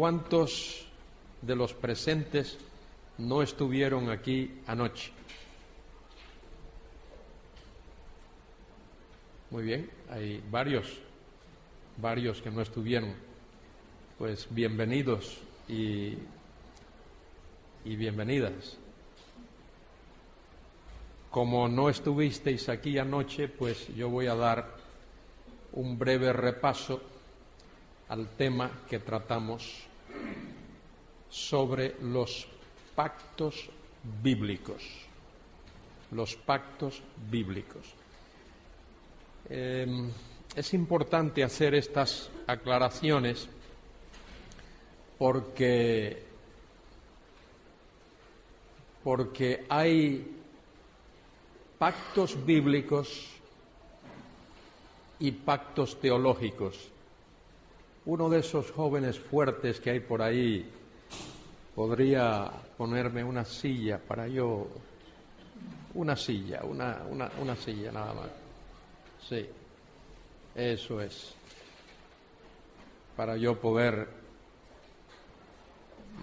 ¿Cuántos de los presentes no estuvieron aquí anoche? Muy bien, hay varios que no estuvieron. Pues bienvenidos y bienvenidas. Como no estuvisteis aquí anoche, pues yo voy a dar un breve repaso al tema que tratamos sobre los pactos bíblicos. Los pactos bíblicos. Es importante hacer estas aclaraciones porque hay pactos bíblicos y pactos teológicos. Uno de esos jóvenes fuertes que hay por ahí podría ponerme una silla para yo, una silla nada más. Sí, eso es, para yo poder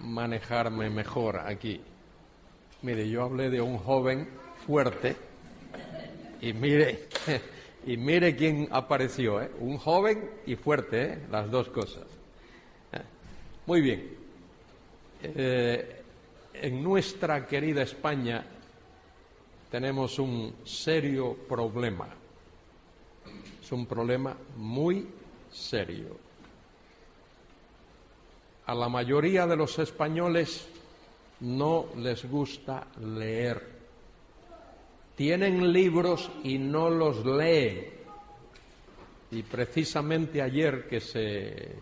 manejarme mejor aquí. Mire, yo hablé de un joven fuerte y mire quién apareció, ¿eh? Un joven y fuerte, ¿eh? Las dos cosas. Muy bien. En nuestra querida España tenemos un serio problema. Es un problema muy serio. A la mayoría de los españoles no les gusta leer. Tienen libros y no los leen. Y precisamente ayer,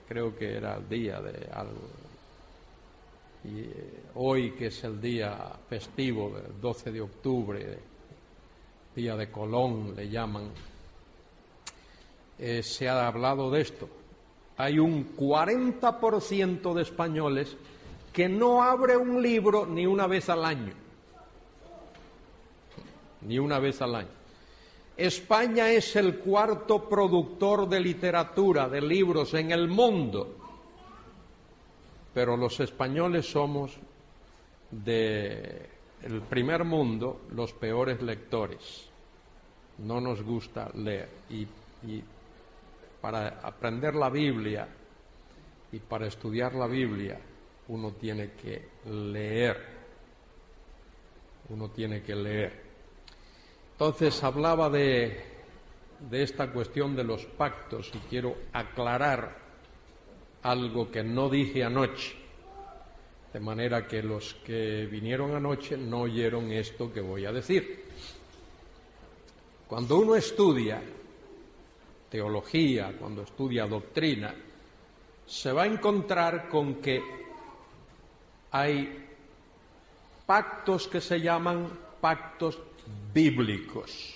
creo que era el día de algo, y hoy que es el día festivo, del 12 de octubre, día de Colón le llaman, se ha hablado de esto. Hay un 40% de españoles que no abre un libro ni una vez al año. Ni una vez al año. España es el cuarto productor de literatura, de libros en el mundo. Pero los españoles somos del primer mundo los peores lectores. No nos gusta leer. Y para aprender la Biblia y para estudiar la Biblia uno tiene que leer. Uno tiene que leer. Entonces hablaba de esta cuestión de los pactos y quiero aclarar algo que no dije anoche, de manera que los que vinieron anoche no oyeron esto que voy a decir. Cuando uno estudia teología, cuando estudia doctrina, se va a encontrar con que hay pactos que se llaman pactos bíblicos.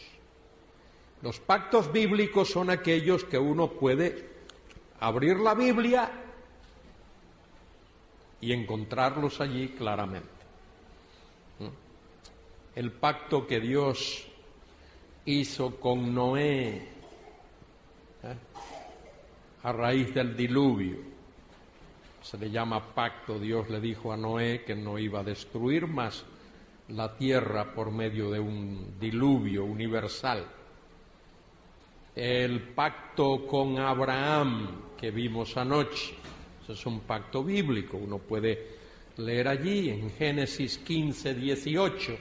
Los pactos bíblicos son aquellos que uno puede abrir la Biblia y encontrarlos allí claramente. El pacto que Dios hizo con Noé a raíz del diluvio se le llama pacto. Dios le dijo a Noé que no iba a destruir más la tierra por medio de un diluvio universal. El pacto con Abraham que vimos anoche, eso es un pacto bíblico, uno puede leer allí en Génesis 15, 18.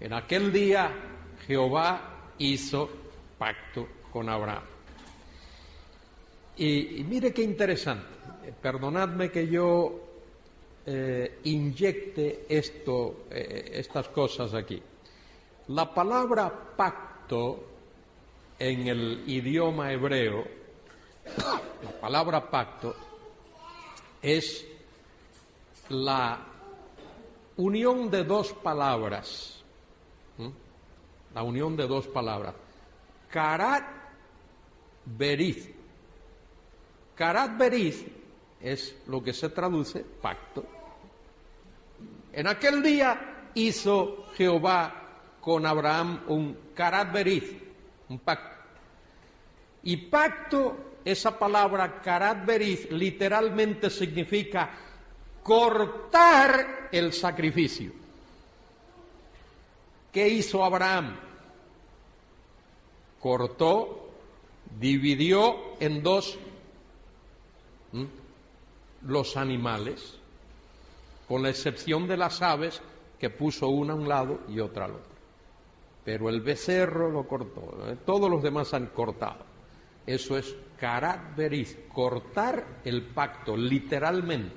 En aquel día Jehová hizo pacto con Abraham. Y mire qué interesante, perdonadme que yo inyecte estas cosas aquí. La palabra pacto en el idioma hebreo, la palabra pacto es la unión de dos palabras, la unión de dos palabras, karat beriz. Karat beriz es lo que se traduce pacto. En aquel día hizo Jehová con Abraham un karat beriz, un pacto. Y pacto esa palabra karat beriz literalmente significa cortar el sacrificio. ¿Qué hizo Abraham? Cortó, dividió en dos los animales, con la excepción de las aves, que puso una a un lado y otra al otro. Pero el becerro lo cortó, todos los demás han cortado. Eso es karat beriz, cortar el pacto, literalmente.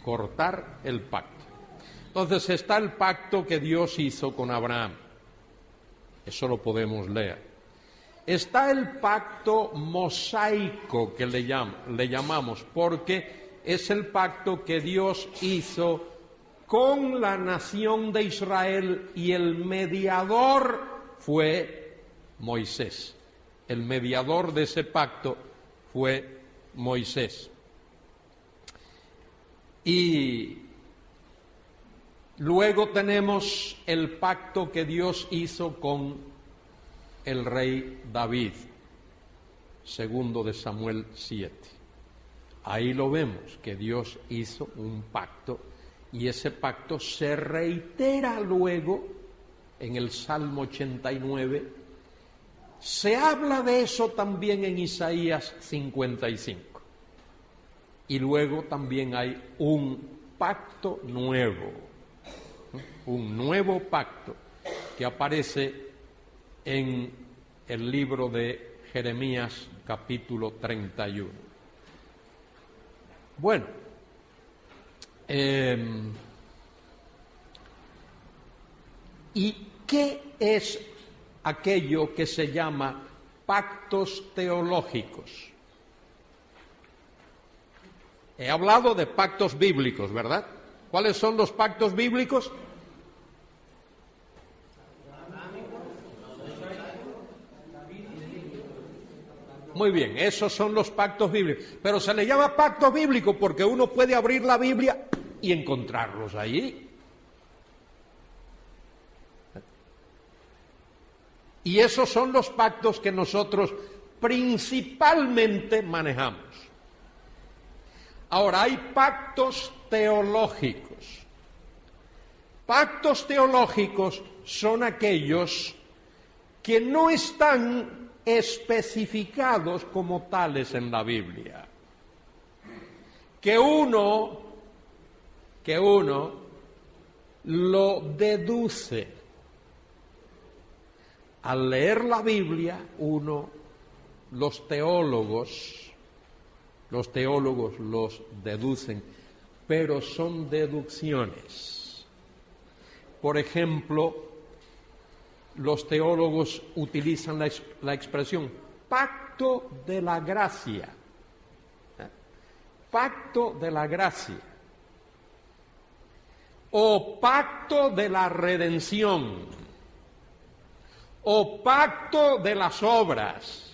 Cortar el pacto. Entonces está el pacto que Dios hizo con Abraham. Eso lo podemos leer. Está el pacto mosaico que le llamamos, porque es el pacto que Dios hizo con la nación de Israel y el mediador fue Moisés. El mediador de ese pacto fue Moisés. Y luego tenemos el pacto que Dios hizo con el rey David, segundo de Samuel 7. Ahí lo vemos, que Dios hizo un pacto y ese pacto se reitera luego en el Salmo 89. Se habla de eso también en Isaías 55. Y luego también hay un pacto nuevo, un nuevo pacto que aparece en el libro de Jeremías capítulo 31. Bueno, ¿y qué es aquello que se llama pactos teológicos? He hablado de pactos bíblicos, ¿verdad? ¿Cuáles son los pactos bíblicos? Muy bien, esos son los pactos bíblicos. Pero se le llama pacto bíblico porque uno puede abrir la Biblia y encontrarlos allí. Y esos son los pactos que nosotros principalmente manejamos. Ahora, hay pactos teológicos. Pactos teológicos son aquellos que no están especificados como tales en la Biblia. Que uno lo deduce. Al leer la Biblia, los teólogos los deducen, pero son deducciones. Por ejemplo, los teólogos utilizan la expresión pacto de la gracia. Pacto de la gracia. O pacto de la redención. O pacto de las obras.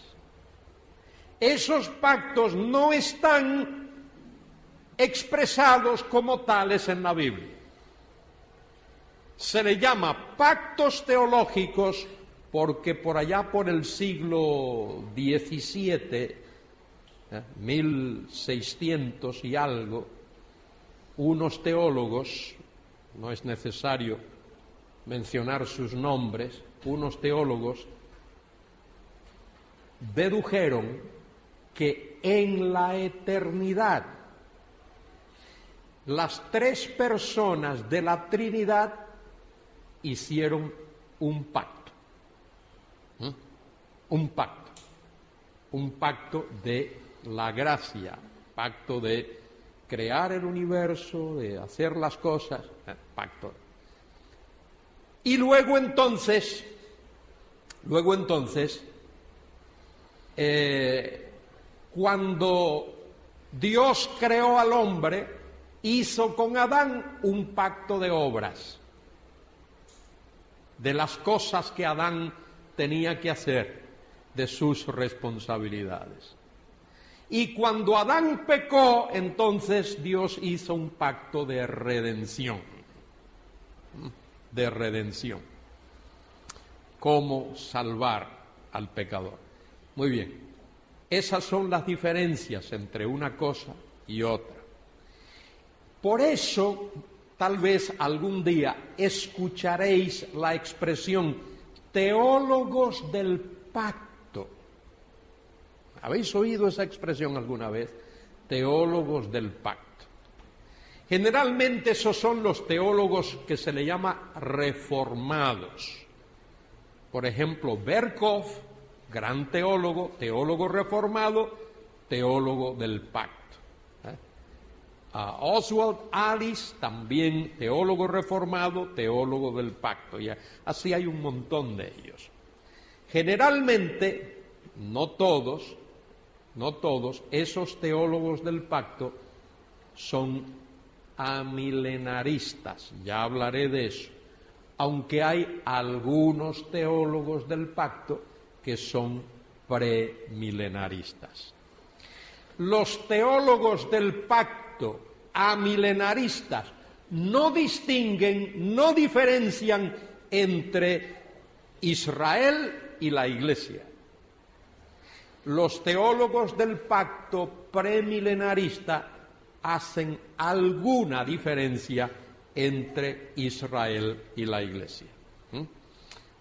Esos pactos no están expresados como tales en la Biblia. Se le llama pactos teológicos porque por allá por el siglo XVII, 1600 y algo, unos teólogos, no es necesario mencionar sus nombres, unos teólogos dedujeron que en la eternidad las tres personas de la Trinidad hicieron un pacto. Un pacto de la gracia, pacto de crear el universo, de hacer las cosas, pacto. Y luego entonces, cuando Dios creó al hombre, hizo con Adán un pacto de obras, de las cosas que Adán tenía que hacer, de sus responsabilidades. Y cuando Adán pecó, entonces Dios hizo un pacto de redención. De redención. Cómo salvar al pecador. Muy bien. Esas son las diferencias entre una cosa y otra. Por eso, tal vez algún día escucharéis la expresión teólogos del pacto. ¿Habéis oído esa expresión alguna vez? Teólogos del pacto. Generalmente esos son los teólogos que se le llama reformados. Por ejemplo, Berkov, gran teólogo, teólogo reformado, teólogo del pacto. Oswald Alice, también teólogo reformado, teólogo del pacto. Y así hay un montón de ellos. Generalmente, no todos, esos teólogos del pacto son amilenaristas. Ya hablaré de eso. Aunque hay algunos teólogos del pacto que son premilenaristas. Los teólogos del pacto amilenaristas no distinguen, no diferencian entre Israel y la Iglesia. Los teólogos del pacto premilenarista hacen alguna diferencia entre Israel y la Iglesia.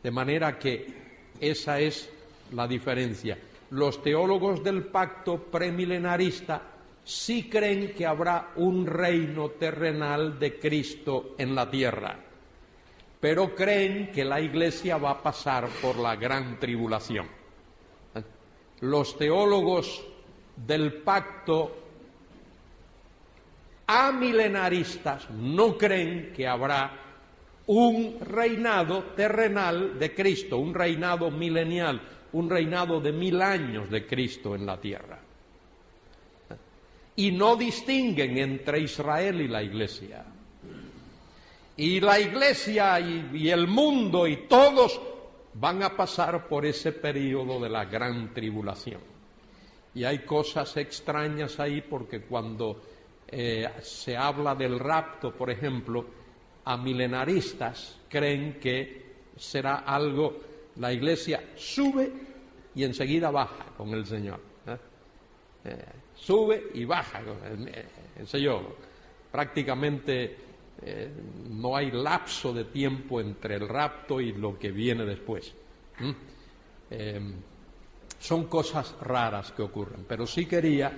De manera que esa es la diferencia. Los teólogos del pacto premilenarista sí creen que habrá un reino terrenal de Cristo en la tierra, pero creen que la Iglesia va a pasar por la gran tribulación. Los teólogos del pacto amilenaristas no creen que habrá un reinado terrenal de Cristo, un reinado milenial, un reinado de 1000 años de Cristo en la tierra. Y no distinguen entre Israel y la Iglesia. Y la Iglesia y el mundo y todos van a pasar por ese periodo de la gran tribulación. Y hay cosas extrañas ahí porque cuando se habla del rapto, por ejemplo, amilenaristas creen que será algo, la Iglesia sube y enseguida baja con el Señor. Sube y baja, prácticamente no hay lapso de tiempo entre el rapto y lo que viene después. Son cosas raras que ocurren, pero sí quería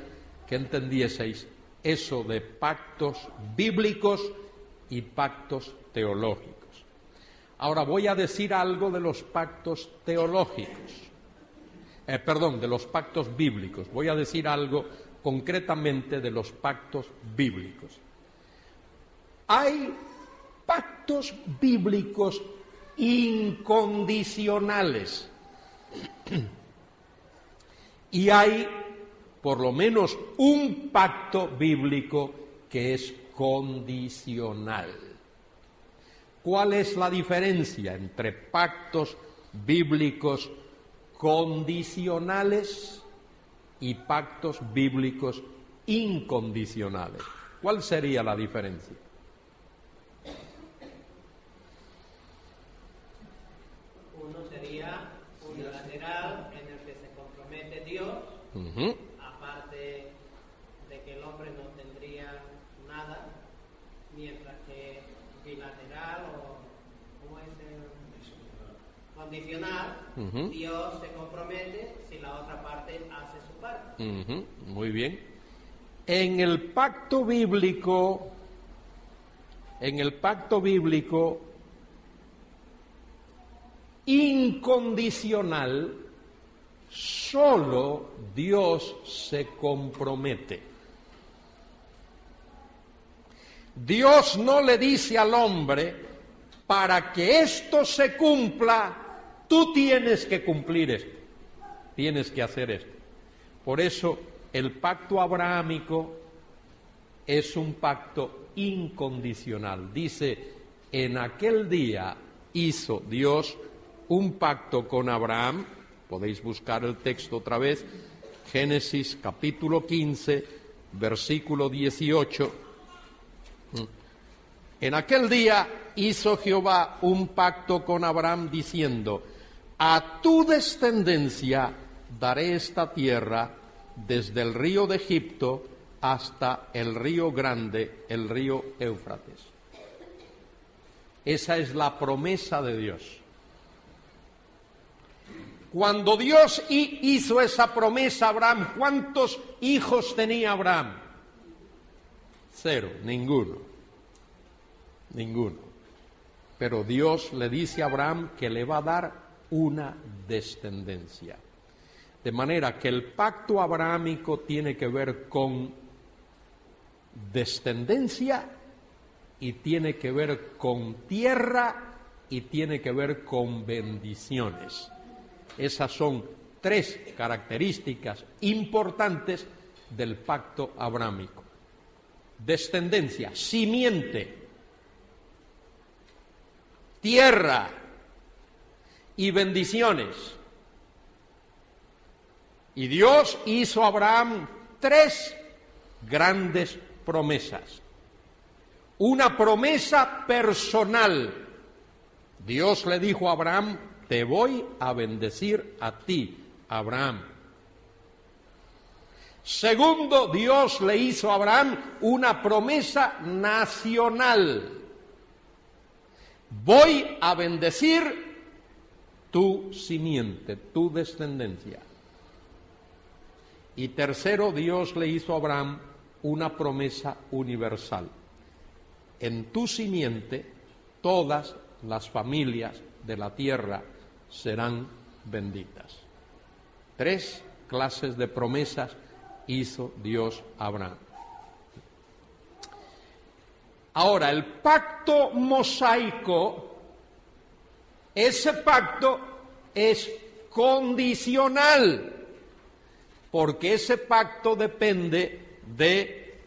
que entendieseis eso de pactos bíblicos y pactos teológicos. Ahora voy a decir algo de los pactos teológicos. De los pactos bíblicos. Voy a decir algo concretamente de los pactos bíblicos. Hay pactos bíblicos incondicionales y hay por lo menos un pacto bíblico que es condicional. ¿Cuál es la diferencia entre pactos bíblicos condicionales y pactos bíblicos incondicionales? ¿Cuál sería la diferencia? Uno sería unilateral, en el que se compromete Dios, aparte de que el hombre no tendría nada, mientras que bilateral o ¿cómo es condicional, Dios se compromete si la otra parte hace su parte. Muy bien. En el pacto bíblico, incondicional, solo Dios se compromete. Dios no le dice al hombre, para que esto se cumpla, tú tienes que cumplir esto, tienes que hacer esto. Por eso el pacto abrahámico es un pacto incondicional. Dice, en aquel día hizo Dios un pacto con Abraham. Podéis buscar el texto otra vez, Génesis capítulo 15, versículo 18. En aquel día hizo Jehová un pacto con Abraham diciendo, a tu descendencia daré esta tierra desde el río de Egipto hasta el río grande, el río Éufrates. Esa es la promesa de Dios. Cuando Dios hizo esa promesa a Abraham, ¿cuántos hijos tenía Abraham? 0, ninguno. Pero Dios le dice a Abraham que le va a dar una descendencia. De manera que el pacto abrahámico tiene que ver con descendencia y tiene que ver con tierra y tiene que ver con bendiciones. Esas son 3 características importantes del pacto abrahámico. Descendencia, simiente, tierra y bendiciones. Y Dios hizo a Abraham 3 grandes promesas. Una promesa personal. Dios le dijo a Abraham: te voy a bendecir a ti, Abraham. Segundo, Dios le hizo a Abraham una promesa nacional. Voy a bendecir tu simiente, tu descendencia. Y tercero, Dios le hizo a Abraham una promesa universal. En tu simiente todas las familias de la tierra serán benditas. 3 clases de promesas hizo Dios a Abraham. Ahora, el pacto mosaico, ese pacto es condicional, porque ese pacto depende de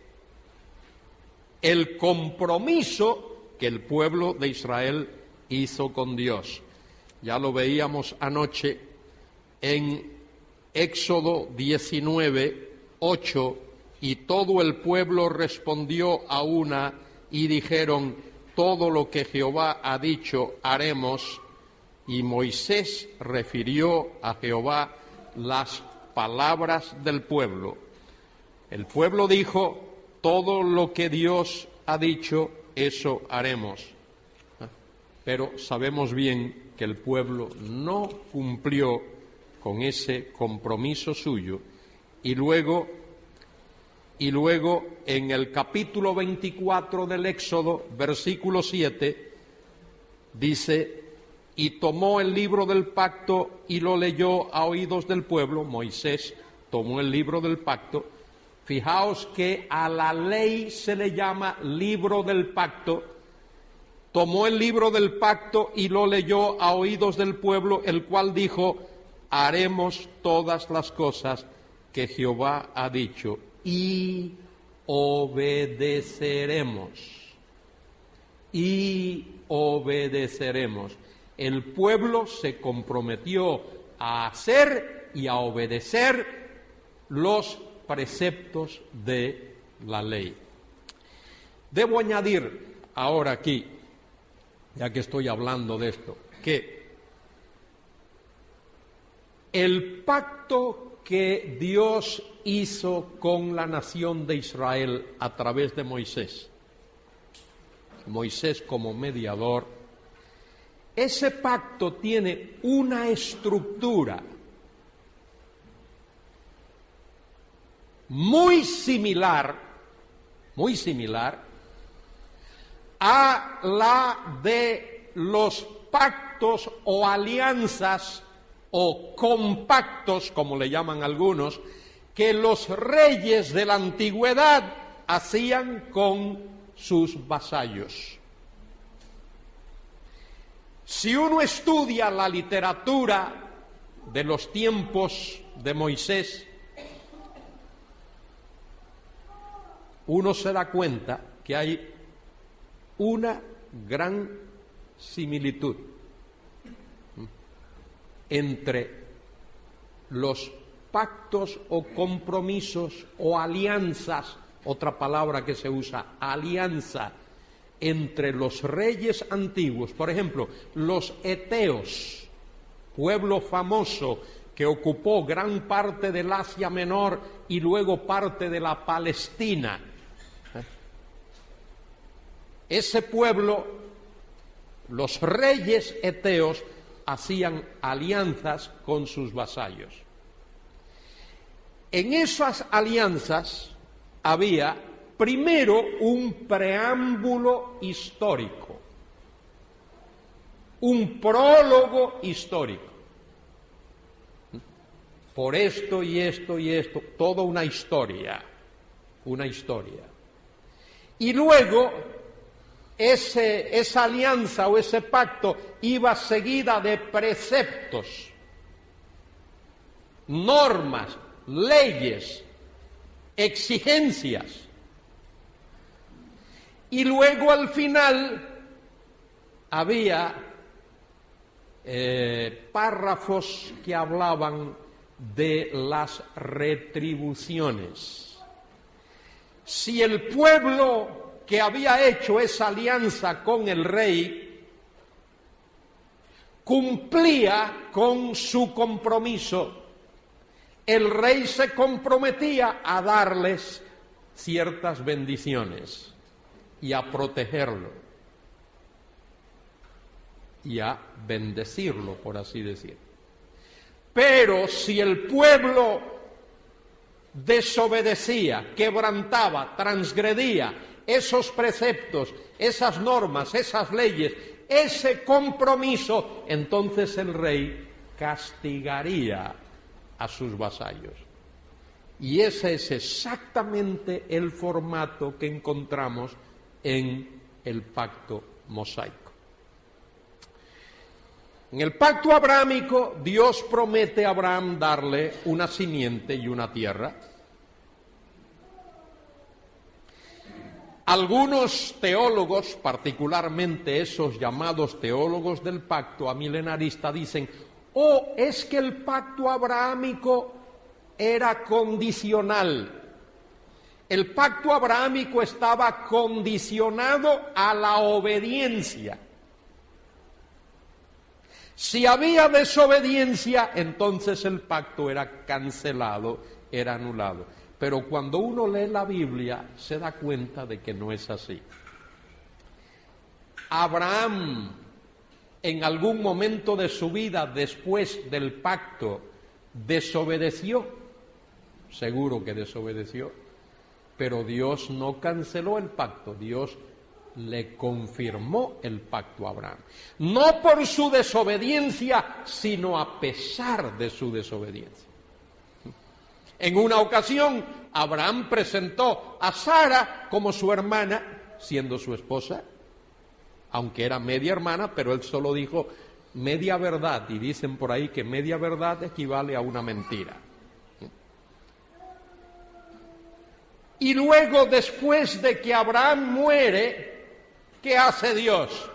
el compromiso que el pueblo de Israel hizo con Dios. Ya lo veíamos anoche en Éxodo 19, 8, y todo el pueblo respondió a una y dijeron: todo lo que Jehová ha dicho haremos. Y Moisés refirió a Jehová las palabras del pueblo. El pueblo dijo: todo lo que Dios ha dicho, eso haremos. Pero sabemos bien que el pueblo no cumplió con ese compromiso suyo. Y luego en el capítulo 24 del Éxodo, versículo 7, dice: y tomó el libro del pacto y lo leyó a oídos del pueblo. Moisés tomó el libro del pacto. Fijaos que a la ley se le llama libro del pacto. Tomó el libro del pacto y lo leyó a oídos del pueblo, el cual dijo: haremos todas las cosas que Jehová ha dicho y obedeceremos. Y obedeceremos. El pueblo se comprometió a hacer y a obedecer los preceptos de la ley. Debo añadir ahora aquí, ya que estoy hablando de esto, que el pacto que Dios hizo con la nación de Israel a través de Moisés como mediador, ese pacto tiene una estructura muy similar a la de los pactos o alianzas o compactos, como le llaman algunos, que los reyes de la antigüedad hacían con sus vasallos. Si uno estudia la literatura de los tiempos de Moisés, uno se da cuenta que hay una gran similitud entre los pactos o compromisos o alianzas, otra palabra que se usa, alianza, entre los reyes antiguos. Por ejemplo, los eteos, pueblo famoso que ocupó gran parte del Asia Menor y luego parte de la Palestina. Ese pueblo, los reyes eteos, hacían alianzas con sus vasallos. En esas alianzas había primero un preámbulo histórico, un prólogo histórico. Por esto y esto y esto, toda una historia. Y luego esa alianza o ese pacto iba seguida de preceptos, normas, leyes, exigencias. Y luego al final había párrafos que hablaban de las retribuciones. Si el pueblo que había hecho esa alianza con el rey cumplía con su compromiso, el rey se comprometía a darles ciertas bendiciones y a protegerlo y a bendecirlo, por así decir. Pero si el pueblo desobedecía, quebrantaba, transgredía esos preceptos, esas normas, esas leyes, ese compromiso, entonces el rey castigaría a sus vasallos. Y ese es exactamente el formato que encontramos en el pacto mosaico. En el pacto abrahámico, Dios promete a Abraham darle una simiente y una tierra. Algunos teólogos, particularmente esos llamados teólogos del pacto amilenarista, dicen: oh, es que el pacto abrahámico era condicional. El pacto abrahámico estaba condicionado a la obediencia. Si había desobediencia, entonces el pacto era cancelado, era anulado. Pero cuando uno lee la Biblia, se da cuenta de que no es así. Abraham, en algún momento de su vida, después del pacto, desobedeció. Seguro que desobedeció. Pero Dios no canceló el pacto, Dios le confirmó el pacto a Abraham. No por su desobediencia, sino a pesar de su desobediencia. En una ocasión, Abraham presentó a Sara como su hermana, siendo su esposa, aunque era media hermana, pero él solo dijo media verdad, y dicen por ahí que media verdad equivale a una mentira. Y luego, después de que Abraham muere, ¿qué hace Dios?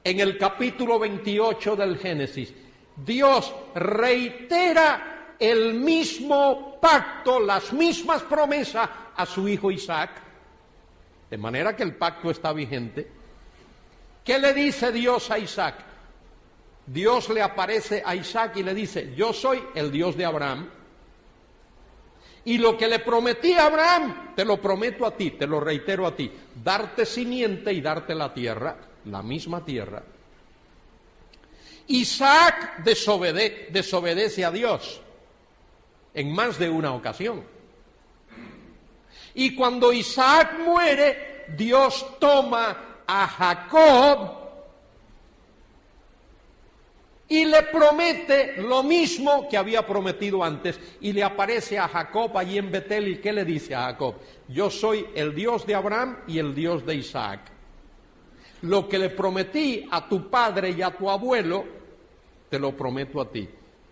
En el capítulo 28 del Génesis, Dios reitera el mismo pacto, las mismas promesas a su hijo Isaac, de manera que el pacto está vigente. ¿Qué le dice Dios a Isaac? Dios le aparece a Isaac y le dice: yo soy el Dios de Abraham, y lo que le prometí a Abraham, te lo prometo a ti, te lo reitero a ti, darte simiente y darte la tierra, la misma tierra. Isaac desobedece a Dios en más de una ocasión. Y cuando Isaac muere, Dios toma a Jacob y le promete lo mismo que había prometido antes, y le aparece a Jacob allí en Betel. ¿Y qué le dice a Jacob? Yo soy el Dios de Abraham y el Dios de Isaac. Lo que le prometí a tu padre y a tu abuelo, te lo prometo a ti: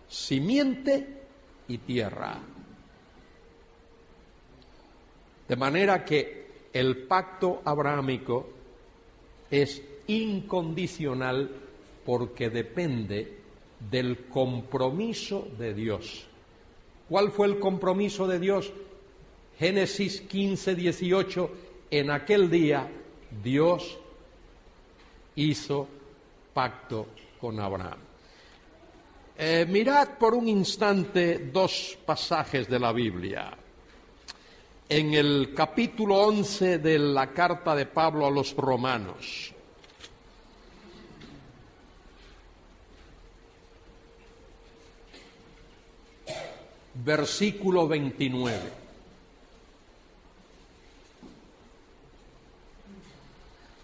simiente y tierra. De manera que el pacto abrahámico es incondicional, porque depende del compromiso de Dios. ¿Cuál fue el compromiso de Dios? Génesis 15, 18, en aquel día Dios hizo pacto con Abraham. Mirad por un instante dos pasajes de la Biblia. En el capítulo 11 de la carta de Pablo a los Romanos. Versículo 29.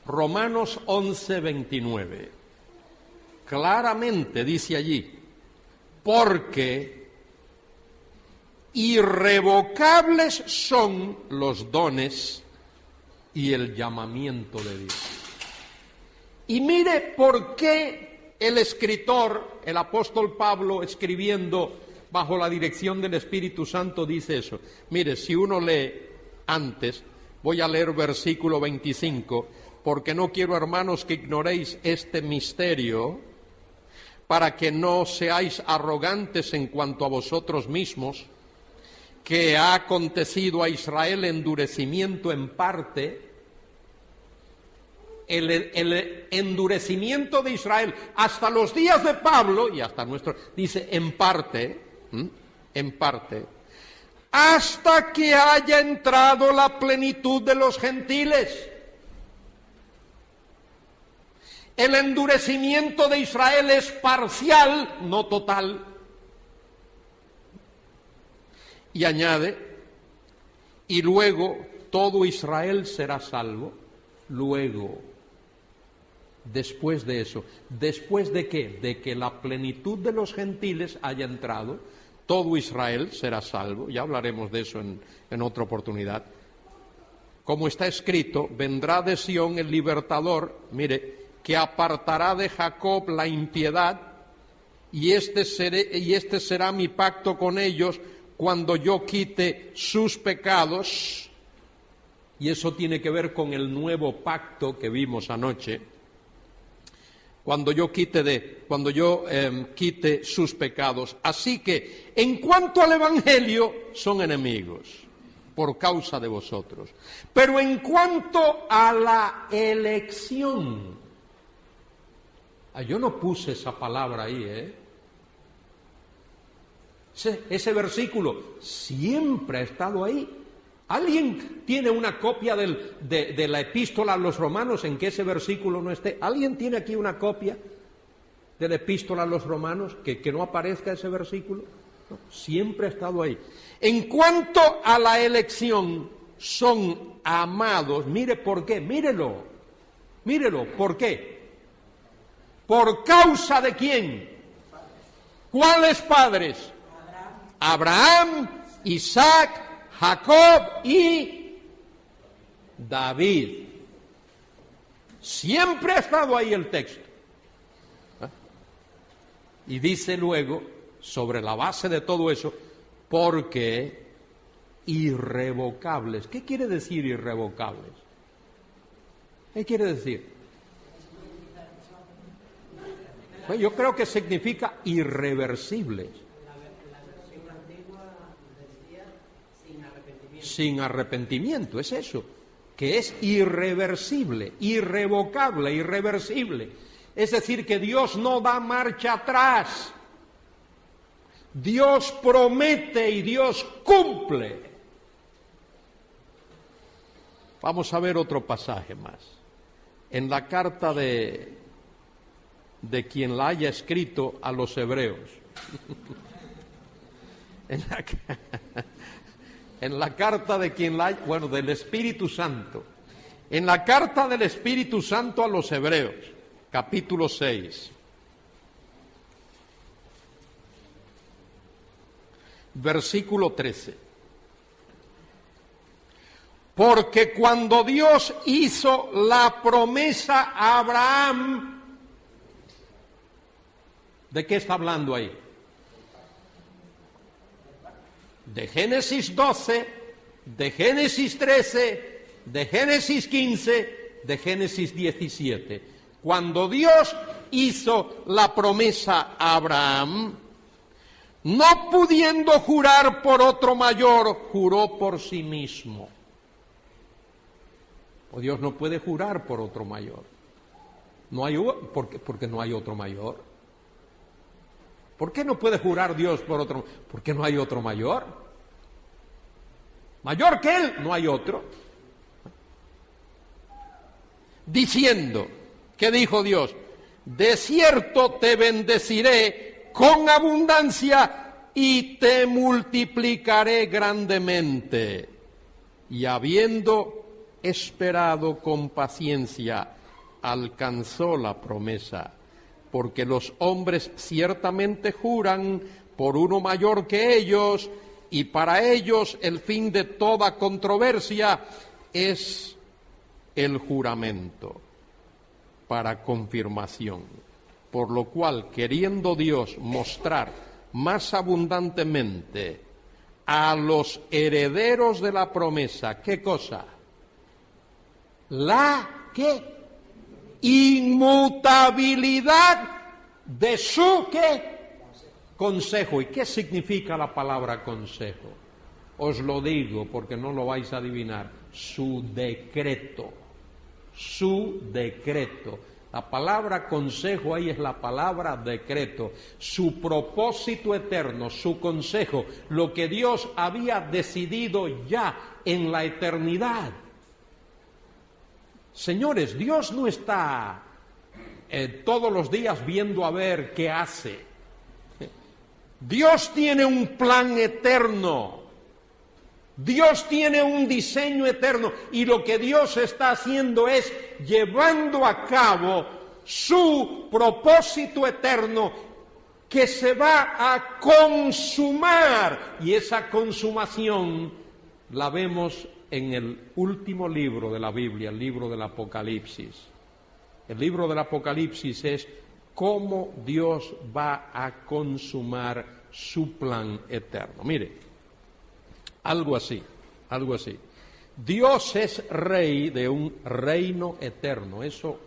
Romanos 11, 29. Claramente dice allí, porque irrevocables son los dones y el llamamiento de Dios. Y mire por qué el escritor, el apóstol Pablo, escribiendo bajo la dirección del Espíritu Santo, dice eso. Mire, si uno lee antes, voy a leer versículo 25, porque no quiero, hermanos, que ignoréis este misterio, para que no seáis arrogantes en cuanto a vosotros mismos, que ha acontecido a Israel endurecimiento en parte. El endurecimiento de Israel hasta los días de Pablo y hasta nuestro, dice en parte, hasta que haya entrado la plenitud de los gentiles. El endurecimiento de Israel es parcial, no total. Y añade, y luego todo Israel será salvo. Luego, después de eso, ¿después de qué? De que la plenitud de los gentiles haya entrado, todo Israel será salvo. Ya hablaremos de eso en otra oportunidad. Como está escrito, vendrá de Sión el libertador, mire, que apartará de Jacob la impiedad, y este será mi pacto con ellos cuando yo quite sus pecados. Y eso tiene que ver con el nuevo pacto que vimos anoche. Cuando yo quite sus pecados. Así que, en cuanto al Evangelio, son enemigos por causa de vosotros. Pero en cuanto a la elección, yo no puse esa palabra ahí, Ese versículo siempre ha estado ahí. ¿Alguien tiene una copia de la epístola a los romanos en que ese versículo no esté? ¿Alguien tiene aquí una copia de la epístola a los romanos que no aparezca ese versículo? No, siempre ha estado ahí. En cuanto a la elección, son amados. Mire por qué, mírelo, ¿por qué? ¿Por causa de quién? ¿Cuáles padres? Abraham, Isaac, Jacob y David. Siempre ha estado ahí el texto. Y dice luego, sobre la base de todo eso, porque irrevocables. ¿Qué quiere decir irrevocables? ¿Qué quiere decir? Pues yo creo que significa irreversibles. La versión antigua decía sin arrepentimiento. Sin arrepentimiento, es eso, que es irreversible, irrevocable, irreversible. Es decir, que Dios no da marcha atrás. Dios promete y Dios cumple. Vamos a ver otro pasaje más. En la carta de quien la haya escrito a los hebreos. En la carta de quien la haya, del Espíritu Santo. En la carta del Espíritu Santo a los hebreos, capítulo 6. Versículo 13. Porque cuando Dios hizo la promesa a Abraham, ¿de qué está hablando ahí? De Génesis 12, de Génesis 13, de Génesis 15, de Génesis 17. Cuando Dios hizo la promesa a Abraham, no pudiendo jurar por otro mayor, juró por sí mismo. O Dios no puede jurar por otro mayor. No hay, porque no hay otro mayor. ¿Por qué no puede jurar Dios por otro? Porque no hay otro mayor. Mayor que Él, no hay otro. Diciendo, ¿qué dijo Dios? De cierto te bendeciré con abundancia y te multiplicaré grandemente. Y habiendo esperado con paciencia, alcanzó la promesa. Porque los hombres ciertamente juran por uno mayor que ellos, y para ellos el fin de toda controversia es el juramento para confirmación. Por lo cual, queriendo Dios mostrar más abundantemente a los herederos de la promesa, ¿qué cosa? ¿Qué? Inmutabilidad de su ¿qué? Consejo. ¿Y qué significa la palabra consejo? Os lo digo porque no lo vais a adivinar. Su decreto. Su decreto. La palabra consejo ahí es la palabra decreto. Su propósito eterno, su consejo, lo que Dios había decidido ya en la eternidad. Señores, Dios no está todos los días viendo a ver qué hace. Dios tiene un plan eterno. Dios tiene un diseño eterno y lo que Dios está haciendo es llevando a cabo su propósito eterno que se va a consumar. Y esa consumación la vemos en el último libro de la Biblia, el libro del Apocalipsis. El libro del Apocalipsis es cómo Dios va a consumar su plan eterno. Mire, algo así. Dios es rey de un reino eterno. Eso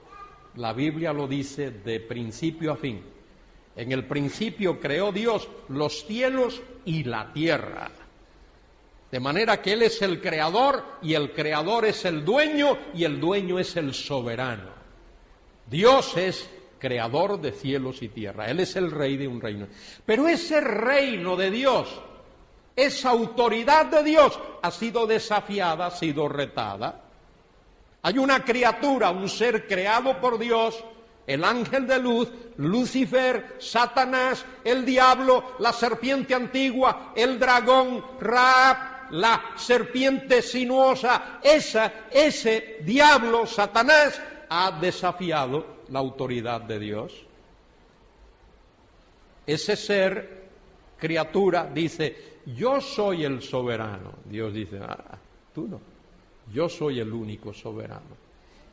la Biblia lo dice de principio a fin. En el principio creó Dios los cielos y la tierra. De manera que Él es el creador y el creador es el dueño y el dueño es el soberano. Dios es creador de cielos y tierra. Él es el rey de un reino. Pero ese reino de Dios, esa autoridad de Dios ha sido desafiada, ha sido retada. Hay una criatura, un ser creado por Dios, el ángel de luz, Lucifer, Satanás, el diablo, la serpiente antigua, el dragón, Raab, la serpiente sinuosa. Ese diablo, Satanás, ha desafiado la autoridad de Dios. Ese ser, criatura, dice: yo soy el soberano. Dios dice: tú no, yo soy el único soberano.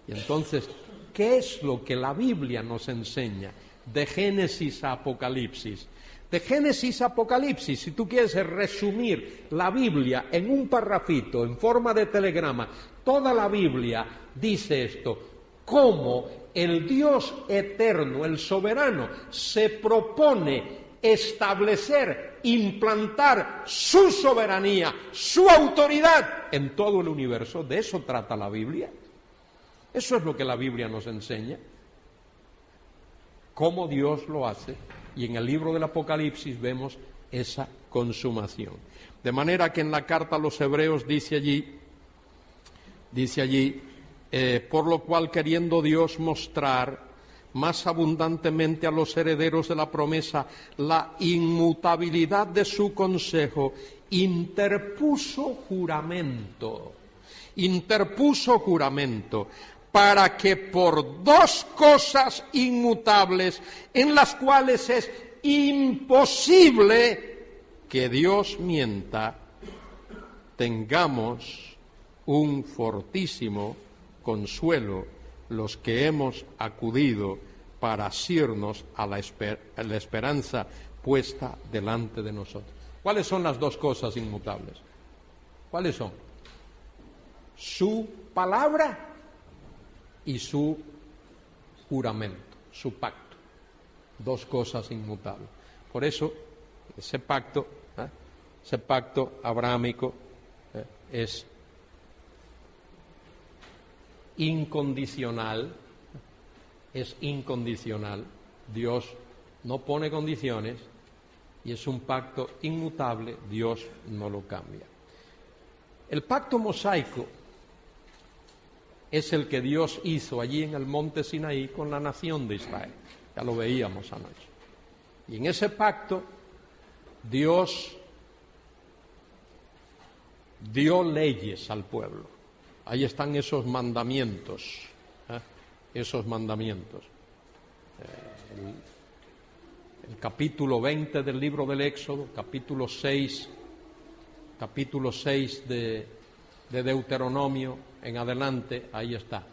Y entonces, ¿qué es lo que la Biblia nos enseña? De Génesis a Apocalipsis. De Génesis a Apocalipsis, si tú quieres resumir la Biblia en un parrafito, en forma de telegrama, toda la Biblia dice esto: cómo el Dios eterno, el soberano, se propone establecer, implantar su soberanía, su autoridad en todo el universo. De eso trata la Biblia. Eso es lo que la Biblia nos enseña. Cómo Dios lo hace. Y en el libro del Apocalipsis vemos esa consumación. De manera que en la carta a los Hebreos dice allí, por lo cual, queriendo Dios mostrar más abundantemente a los herederos de la promesa la inmutabilidad de su consejo, interpuso juramento, para que por dos cosas inmutables, en las cuales es imposible que Dios mienta, tengamos un fortísimo consuelo los que hemos acudido para asirnos a la esperanza puesta delante de nosotros. ¿Cuáles son las dos cosas inmutables? ¿Cuáles son? Su palabra y su juramento, su pacto. Dos cosas inmutables. Por eso, ese pacto abrahámico es incondicional, Dios no pone condiciones, y es un pacto inmutable, Dios no lo cambia. El pacto mosaico es el que Dios hizo allí en el monte Sinaí con la nación de Israel. Ya lo veíamos anoche. Y en ese pacto Dios dio leyes al pueblo. Ahí están esos mandamientos, esos mandamientos. El capítulo 20 del libro del Éxodo, capítulo 6 de Deuteronomio en adelante, ahí está.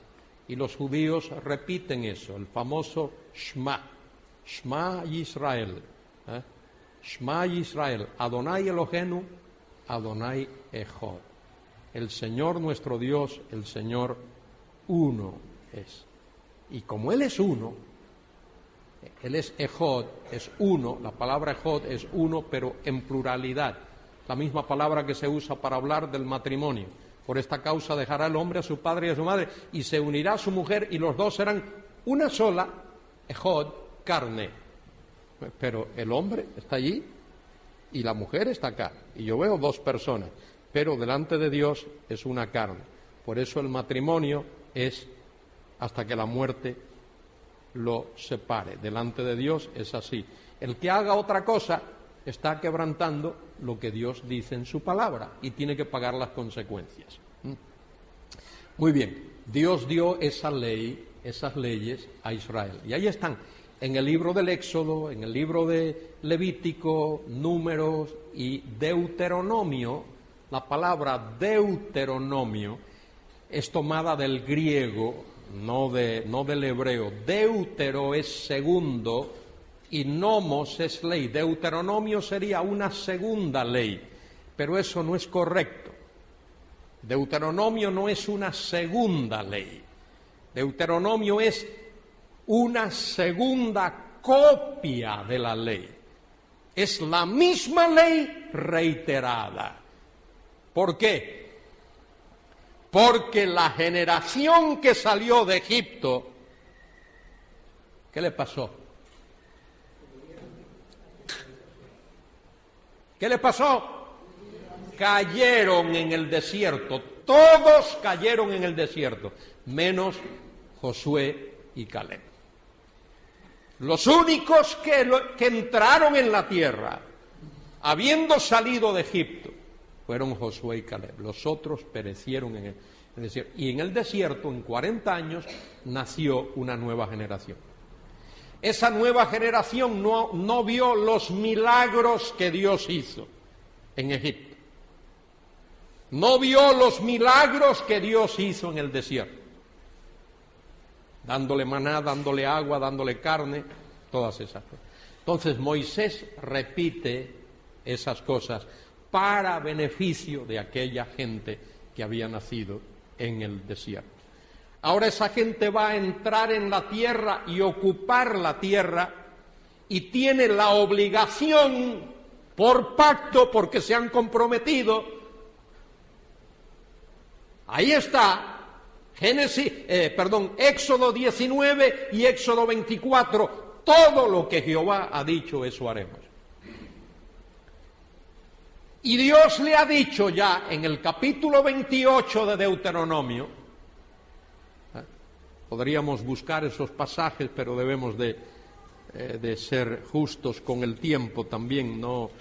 Y los judíos repiten eso, el famoso Shema, Shema Yisrael, Shema Yisrael, Adonai Elohenu, Adonai Echad. El Señor nuestro Dios, el Señor uno es. Y como Él es uno, Él es Echad, es uno, la palabra Echad es uno, pero en pluralidad. La misma palabra que se usa para hablar del matrimonio. Por esta causa dejará el hombre a su padre y a su madre, y se unirá a su mujer, y los dos serán una sola, Echad, carne. Pero el hombre está allí, y la mujer está acá. Y yo veo dos personas, pero delante de Dios es una carne. Por eso el matrimonio es hasta que la muerte lo separe. Delante de Dios es así. El que haga otra cosa está quebrantando lo que Dios dice en su palabra y tiene que pagar las consecuencias. Muy bien, Dios dio esa ley, esas leyes a Israel. Y ahí están, en el libro del Éxodo, en el libro de Levítico, Números y Deuteronomio. La palabra Deuteronomio es tomada del griego, no del hebreo. Deutero es segundo y nomos es ley. Deuteronomio sería una segunda ley, pero eso no es correcto. Deuteronomio no es una segunda ley. Deuteronomio es una segunda copia de la ley. Es la misma ley reiterada. ¿Por qué? Porque la generación que salió de Egipto, ¿qué le pasó? ¿Qué le pasó? Cayeron en el desierto. Todos cayeron en el desierto, menos Josué y Caleb. Los únicos que entraron en la tierra, habiendo salido de Egipto, fueron Josué y Caleb. Los otros perecieron en el desierto. Y en el desierto, en 40 años, nació una nueva generación. Esa nueva generación no vio los milagros que Dios hizo en Egipto. No vio los milagros que Dios hizo en el desierto. Dándole maná, dándole agua, dándole carne, todas esas cosas. Entonces Moisés repite esas cosas para beneficio de aquella gente que había nacido en el desierto. Ahora esa gente va a entrar en la tierra y ocupar la tierra y tiene la obligación por pacto, porque se han comprometido. Ahí está Éxodo 19 y Éxodo 24. Todo lo que Jehová ha dicho, eso haremos. Y Dios le ha dicho ya en el capítulo 28 de Deuteronomio, podríamos buscar esos pasajes, pero debemos de ser justos con el tiempo también. No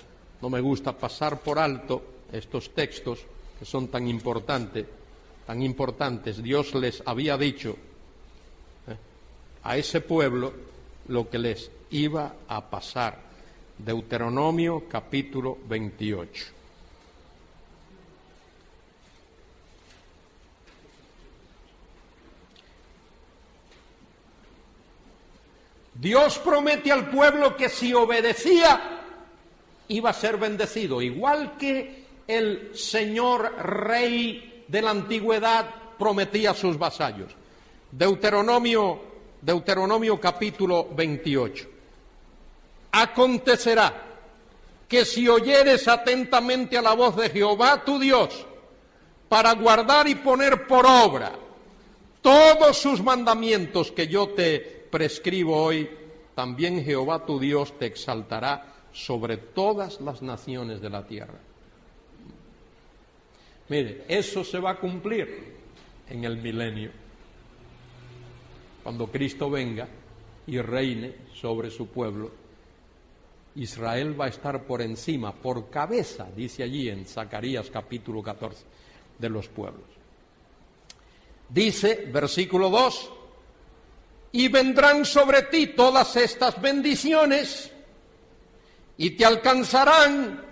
me gusta pasar por alto estos textos que son tan importantes. Dios les había dicho a ese pueblo lo que les iba a pasar. Deuteronomio capítulo 28. Dios promete al pueblo que si obedecía iba a ser bendecido, igual que el señor rey de la antigüedad prometía a sus vasallos. Deuteronomio capítulo 28. Acontecerá que si oyeres atentamente a la voz de Jehová tu Dios, para guardar y poner por obra todos sus mandamientos que yo te prescribo hoy, también Jehová tu Dios te exaltará sobre todas las naciones de la tierra. Mire, eso se va a cumplir en el milenio, cuando Cristo venga y reine sobre su pueblo. Israel va a estar por encima, por cabeza, dice allí en Zacarías capítulo 14, de los pueblos. Dice, versículo 2, y vendrán sobre ti todas estas bendiciones y te alcanzarán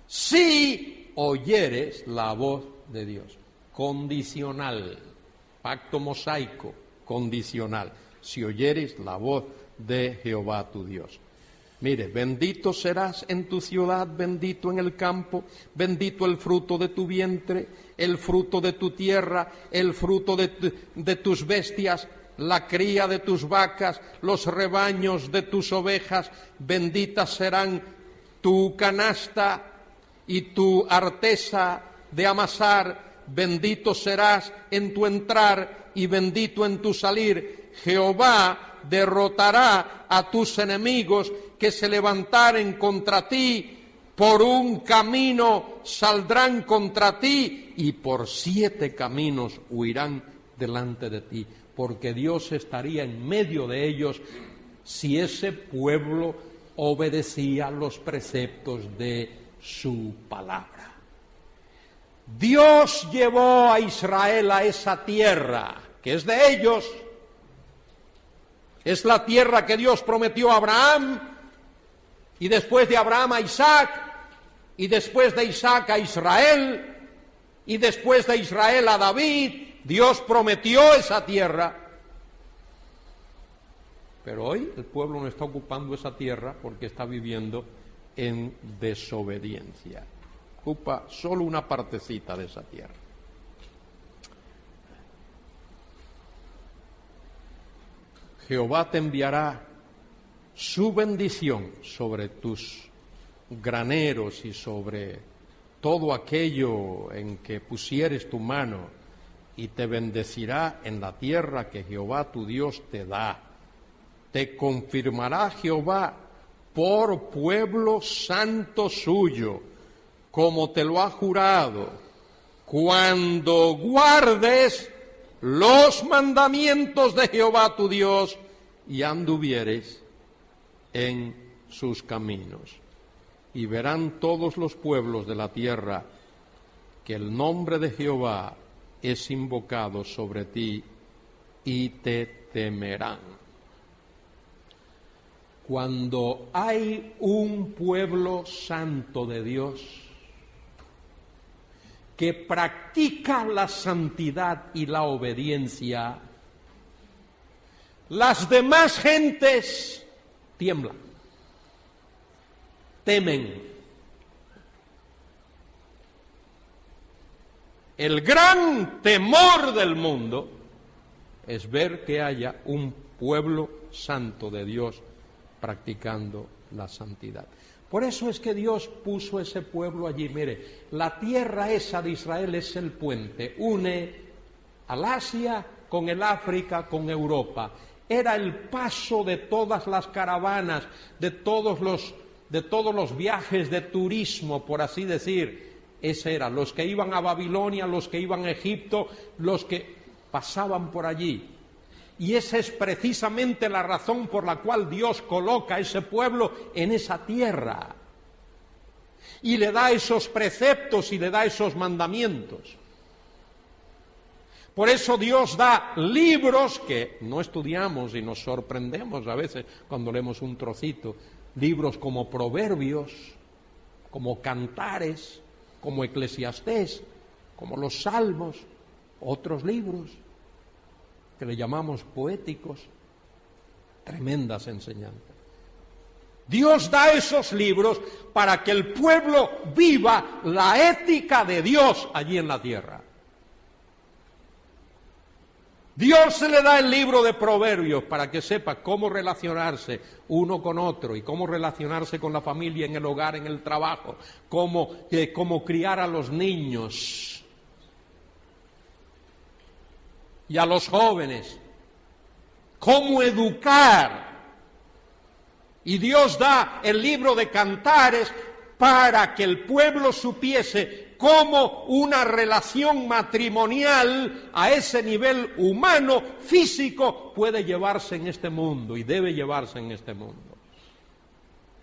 si oyeres la voz de Dios. Condicional, pacto mosaico, condicional. Si oyeres la voz de Jehová tu Dios. Mire, bendito serás en tu ciudad, bendito en el campo, bendito el fruto de tu vientre, el fruto de tu tierra, el fruto de tus bestias, la cría de tus vacas, los rebaños de tus ovejas, benditas serán tu canasta y tu artesa de amasar, bendito serás en tu entrar y bendito en tu salir. Jehová derrotará a tus enemigos que se levantaren contra ti, por un camino saldrán contra ti y por 7 caminos huirán delante de ti, porque Dios estaría en medio de ellos si ese pueblo obedecía los preceptos de su palabra. Dios llevó a Israel a esa tierra, que es de ellos. Es la tierra que Dios prometió a Abraham, y después de Abraham a Isaac, y después de Isaac a Israel, y después de Israel a David. Dios prometió esa tierra. Pero hoy el pueblo no está ocupando esa tierra porque está viviendo en desobediencia. Ocupa solo una partecita de esa tierra. Jehová te enviará su bendición sobre tus graneros y sobre todo aquello en que pusieres tu mano, y te bendecirá en la tierra que Jehová tu Dios te da. Te confirmará Jehová por pueblo santo suyo, como te lo ha jurado, cuando guardes los mandamientos de Jehová tu Dios y anduvieres en sus caminos. Y verán todos los pueblos de la tierra que el nombre de Jehová es invocado sobre ti y te temerán. Cuando hay un pueblo santo de Dios que practica la santidad y la obediencia, las demás gentes tiemblan, temen. El gran temor del mundo es ver que haya un pueblo santo de Dios practicando la santidad. Por eso es que Dios puso ese pueblo allí. Mire, la tierra esa de Israel es el puente, une al Asia con el África, con Europa. Era el paso de todas las caravanas, de todos los viajes de turismo, por así decir. Ese era, los que iban a Babilonia, los que iban a Egipto, los que pasaban por allí. Y esa es precisamente la razón por la cual Dios coloca a ese pueblo en esa tierra. Y le da esos preceptos y le da esos mandamientos. Por eso Dios da libros que no estudiamos y nos sorprendemos a veces cuando leemos un trocito. Libros como Proverbios, como Cantares, como Eclesiastés, como los Salmos, otros libros que le llamamos poéticos, tremendas enseñanzas. Dios da esos libros para que el pueblo viva la ética de Dios allí en la tierra. Dios se le da el libro de Proverbios para que sepa cómo relacionarse uno con otro y cómo relacionarse con la familia, en el hogar, en el trabajo, cómo criar a los niños y a los jóvenes, cómo educar Y Dios da el libro de Cantares para que el pueblo supiese cómo una relación matrimonial a ese nivel humano, físico, puede llevarse en este mundo y debe llevarse en este mundo.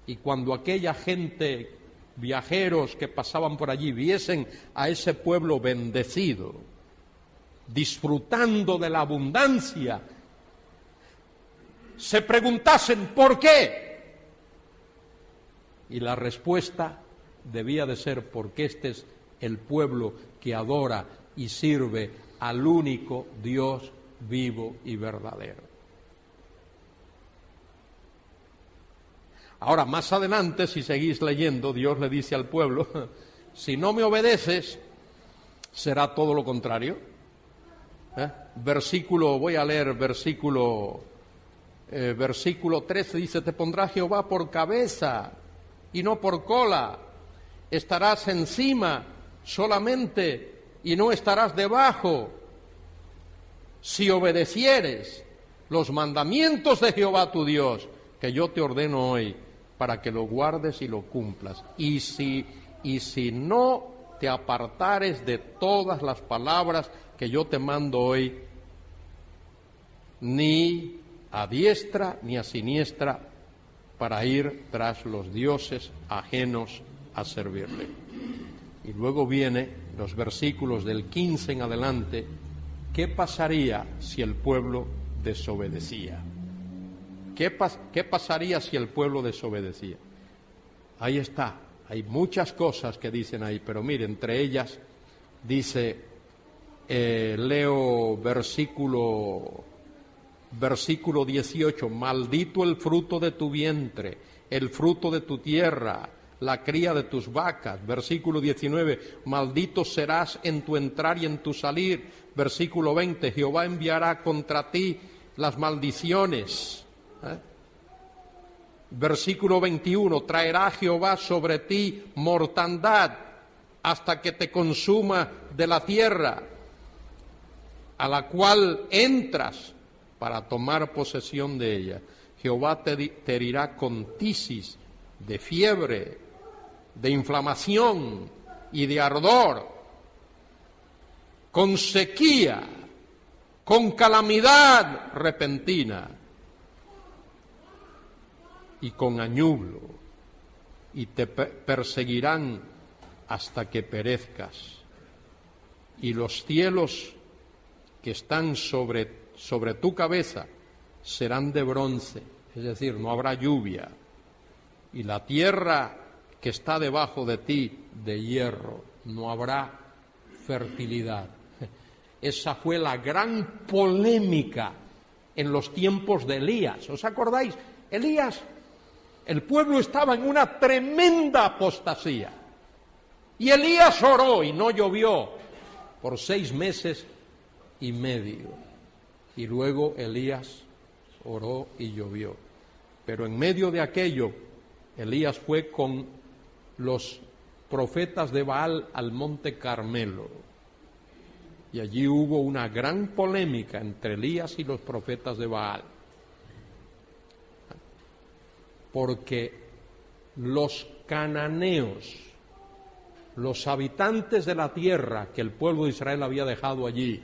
Y cuando aquella gente, viajeros que pasaban por allí, viesen a ese pueblo bendecido, disfrutando de la abundancia, se preguntasen ¿por qué? Y la respuesta debía de ser porque este es el pueblo que adora y sirve al único Dios vivo y verdadero. Ahora, más adelante, si seguís leyendo, Dios le dice al pueblo, si no me obedeces, será todo lo contrario. Voy a leer versículo 13, dice, te pondrá Jehová por cabeza y no por cola, estarás encima solamente y no estarás debajo, si obedecieres los mandamientos de Jehová tu Dios, que yo te ordeno hoy, para que lo guardes y lo cumplas. Y si no te apartares de todas las palabras que yo te mando hoy, ni a diestra ni a siniestra, para ir tras los dioses ajenos a servirle. Y luego viene los versículos del 15 en adelante, ¿qué pasaría si el pueblo desobedecía? ¿Qué pasaría si el pueblo desobedecía? Ahí está, hay muchas cosas que dicen ahí, pero mire, entre ellas dice, leo versículo 18, maldito el fruto de tu vientre, el fruto de tu tierra, la cría de tus vacas. Versículo 19, maldito serás en tu entrar y en tu salir. Versículo 20, Jehová enviará contra ti las maldiciones. Versículo 21, traerá Jehová sobre ti mortandad hasta que te consuma de la tierra a la cual entras para tomar posesión de ella. Jehová te herirá con tisis, de fiebre, de inflamación y de ardor, con sequía, con calamidad repentina y con añublo, y te perseguirán hasta que perezcas. Y los cielos que están sobre tu cabeza serán de bronce, es decir, no habrá lluvia, y la tierra que está debajo de ti de hierro, no habrá fertilidad. Esa fue la gran polémica en los tiempos de Elías. ¿Os acordáis? Elías, el pueblo estaba en una tremenda apostasía, y Elías oró y no llovió por 6 meses y medio. Y luego Elías oró y llovió. Pero en medio de aquello, Elías fue con los profetas de Baal al monte Carmelo. Y allí hubo una gran polémica entre Elías y los profetas de Baal. Porque los cananeos, los habitantes de la tierra que el pueblo de Israel había dejado allí,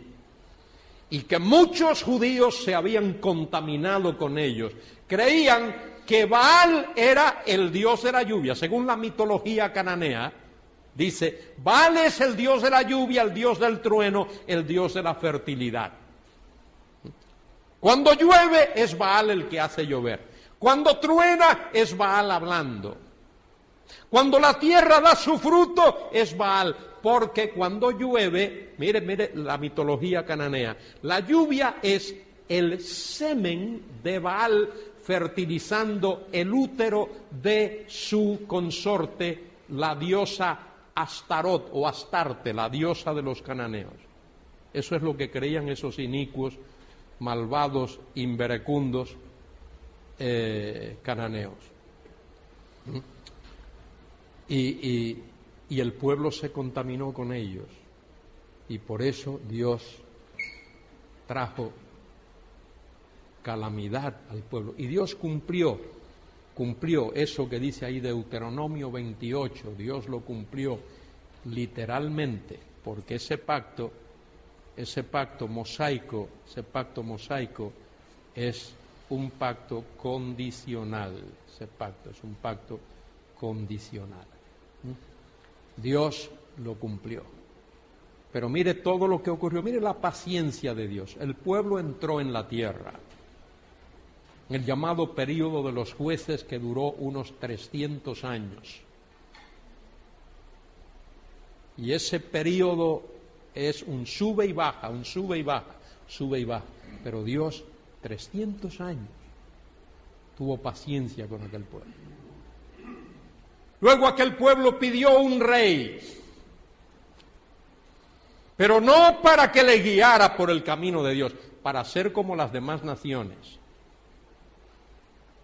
y que muchos judíos se habían contaminado con ellos, creían que Baal era el dios de la lluvia. Según la mitología cananea, dice, Baal es el dios de la lluvia, el dios del trueno, el dios de la fertilidad. Cuando llueve es Baal el que hace llover. Cuando truena es Baal hablando. Cuando la tierra da su fruto es Baal. Porque cuando llueve, mire la mitología cananea, la lluvia es el semen de Baal fertilizando el útero de su consorte, la diosa Astarot o Astarte, la diosa de los cananeos. Eso es lo que creían esos inicuos, malvados, inverecundos cananeos. Y el pueblo se contaminó con ellos, y por eso Dios trajo calamidad al pueblo. Y Dios cumplió cumplió eso que dice ahí Deuteronomio 28, Dios lo cumplió literalmente, porque ese pacto mosaico es un pacto condicional, ese pacto es un pacto condicional. Dios lo cumplió. Pero mire todo lo que ocurrió, mire la paciencia de Dios. El pueblo entró en la tierra, en el llamado período de los jueces que duró unos 300 años. Y ese período es un sube y baja, un sube y baja, sube y baja. Pero Dios, 300 años, tuvo paciencia con aquel pueblo. Luego aquel pueblo pidió un rey, pero no para que le guiara por el camino de Dios, para ser como las demás naciones.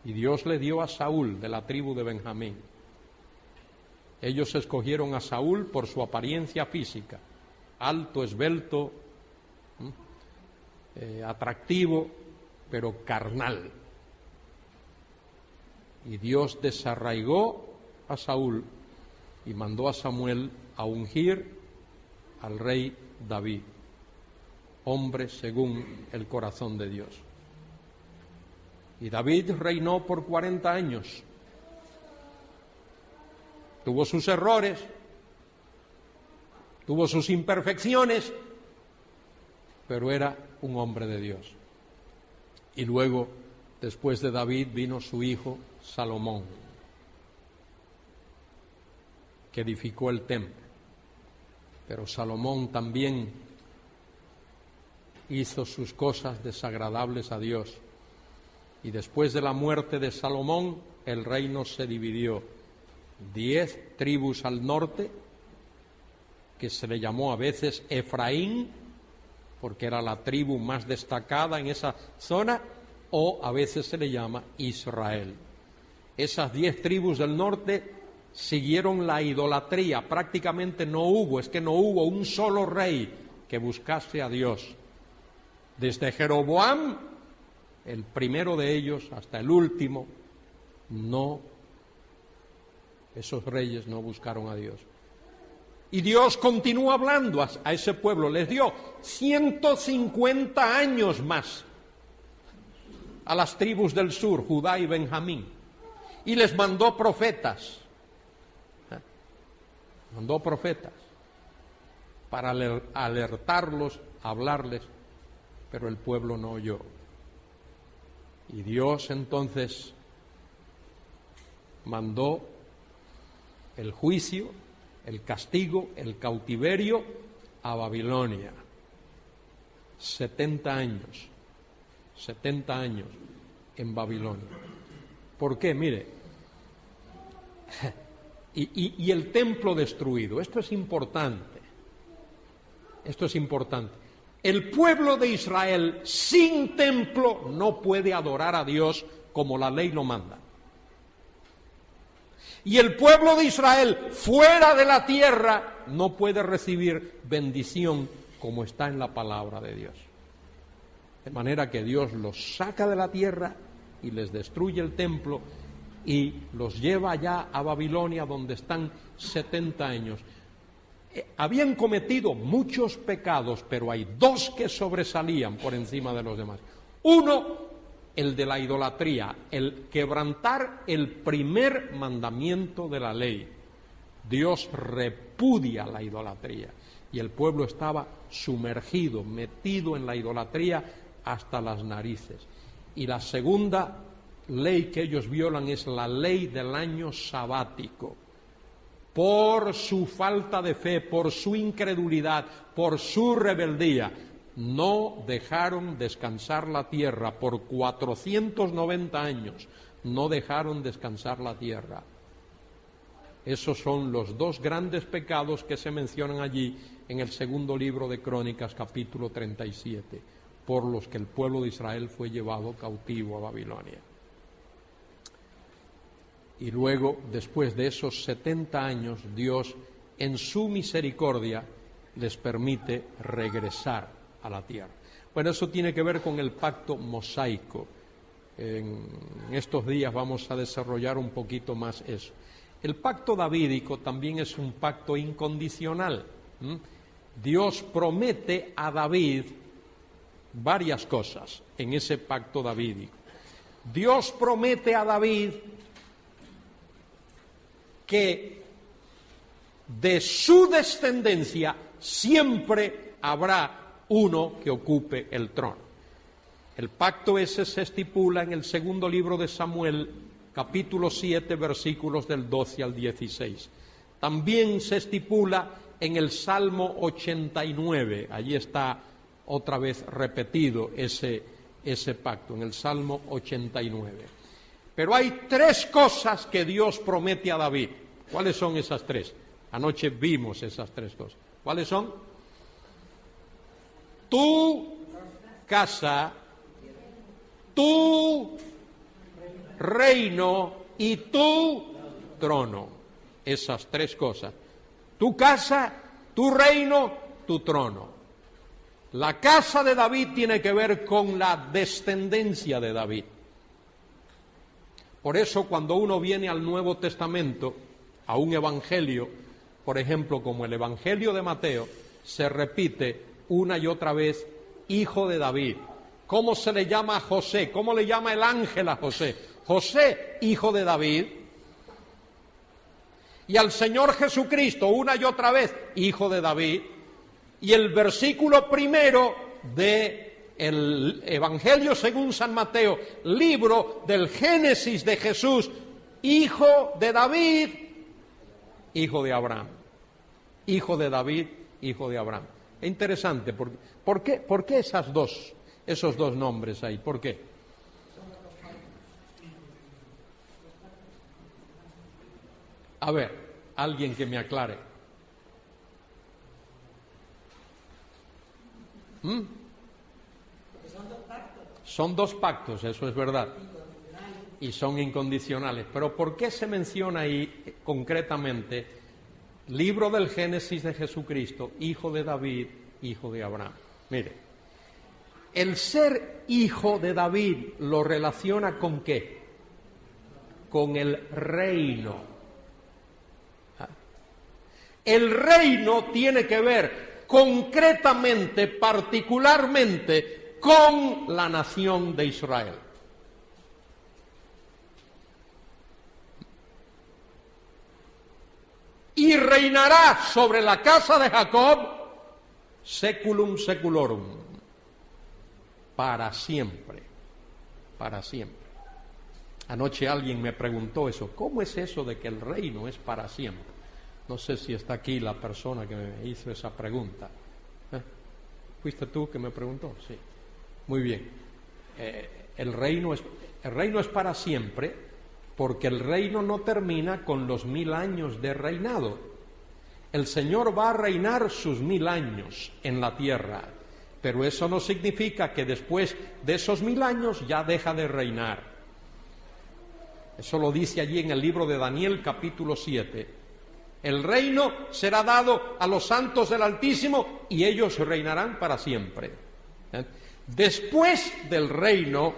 Y Dios le dio a Saúl, de la tribu de Benjamín. Ellos escogieron a Saúl por su apariencia física, alto, esbelto, atractivo, pero carnal. Y Dios desarraigó a Saúl y mandó a Samuel a ungir al rey David, hombre según el corazón de Dios. Y David reinó por 40 años. Tuvo sus errores, tuvo sus imperfecciones, pero era un hombre de Dios. Y luego, después de David, vino su hijo Salomón, que edificó el templo. Pero Salomón también hizo sus cosas desagradables a Dios. Y después de la muerte de Salomón, el reino se dividió. 10 tribus al norte, que se le llamó a veces Efraín, porque era la tribu más destacada en esa zona, o a veces se le llama Israel. Esas 10 tribus del norte siguieron la idolatría, prácticamente no hubo un solo rey que buscase a Dios. Desde Jeroboam, el primero de ellos, hasta el último, esos reyes no buscaron a Dios. Y Dios continuó hablando a ese pueblo, les dio 150 años más a las tribus del sur, Judá y Benjamín, y les mandó profetas. Mandó profetas para alertarlos, hablarles, pero el pueblo no oyó. Y Dios entonces mandó el juicio, el castigo, el cautiverio a Babilonia. 70 años en Babilonia. ¿Por qué? Mire, y el templo destruido. Esto es importante. El pueblo de Israel sin templo no puede adorar a Dios como la ley lo manda. Y el pueblo de Israel fuera de la tierra no puede recibir bendición como está en la palabra de Dios. De manera que Dios los saca de la tierra y les destruye el templo y los lleva allá a Babilonia, donde están 70 años. Habían cometido muchos pecados, pero hay 2 que sobresalían por encima de los demás. Uno, el de la idolatría, el quebrantar el primer mandamiento de la ley. Dios repudia la idolatría y el pueblo estaba sumergido, metido en la idolatría hasta las narices. Y la segunda ley que ellos violan es la ley del año sabático. Por su falta de fe, por su incredulidad, por su rebeldía, no dejaron descansar la tierra por 490 años, no dejaron descansar la tierra. Esos son los 2 grandes pecados que se mencionan allí en el segundo libro de Crónicas, capítulo 37, por los que el pueblo de Israel fue llevado cautivo a Babilonia. Y luego, después de esos 70 años, Dios, en su misericordia, les permite regresar a la tierra. Bueno, eso tiene que ver con el pacto mosaico. En estos días vamos a desarrollar un poquito más eso. El pacto davídico también es un pacto incondicional. Dios promete a David varias cosas en ese pacto davídico. Dios promete a David que de su descendencia siempre habrá uno que ocupe el trono. El pacto ese se estipula en el segundo libro de Samuel, capítulo 7, versículos del 12 al 16. También se estipula en el Salmo 89, allí está otra vez repetido ese pacto, en el Salmo 89. Pero hay tres cosas que Dios promete a David. ¿Cuáles son esas tres? Anoche vimos esas tres cosas. ¿Cuáles son? Tu casa, tu reino y tu trono. Esas tres cosas. Tu casa, tu reino, tu trono. La casa de David tiene que ver con la descendencia de David. Por eso cuando uno viene al Nuevo Testamento, a un evangelio, por ejemplo, como el Evangelio de Mateo, se repite una y otra vez, hijo de David. ¿Cómo se le llama a José? ¿Cómo le llama el ángel a José? José, hijo de David. Y al Señor Jesucristo, una y otra vez, hijo de David. Y el versículo primero del Evangelio según San Mateo, libro del Génesis de Jesús, hijo de David, hijo de Abraham. Hijo de David, hijo de Abraham. Es interesante, ¿por qué esos dos nombres ahí? ¿Por qué? A ver, alguien que me aclare. Son dos pactos, eso es verdad. Y son incondicionales. Pero ¿por qué se menciona ahí concretamente libro del Génesis de Jesucristo, hijo de David, hijo de Abraham? Mire, el ser hijo de David lo relaciona ¿con qué? Con el reino. El reino tiene que ver concretamente, particularmente, con la nación de Israel. Y reinará sobre la casa de Jacob seculum seculorum, para siempre, para siempre. Anoche alguien me preguntó eso, ¿cómo es eso de que el reino es para siempre? No sé si está aquí la persona que me hizo esa pregunta. ¿Fuiste tú que me preguntó? Sí. Muy bien. El reino es para siempre, porque el reino no termina con los 1000 años de reinado. El Señor va a reinar sus 1000 años en la tierra, pero eso no significa que después de esos 1000 años ya deja de reinar. Eso lo dice allí en el libro de Daniel, capítulo 7. El reino será dado a los santos del Altísimo y ellos reinarán para siempre. Después del reino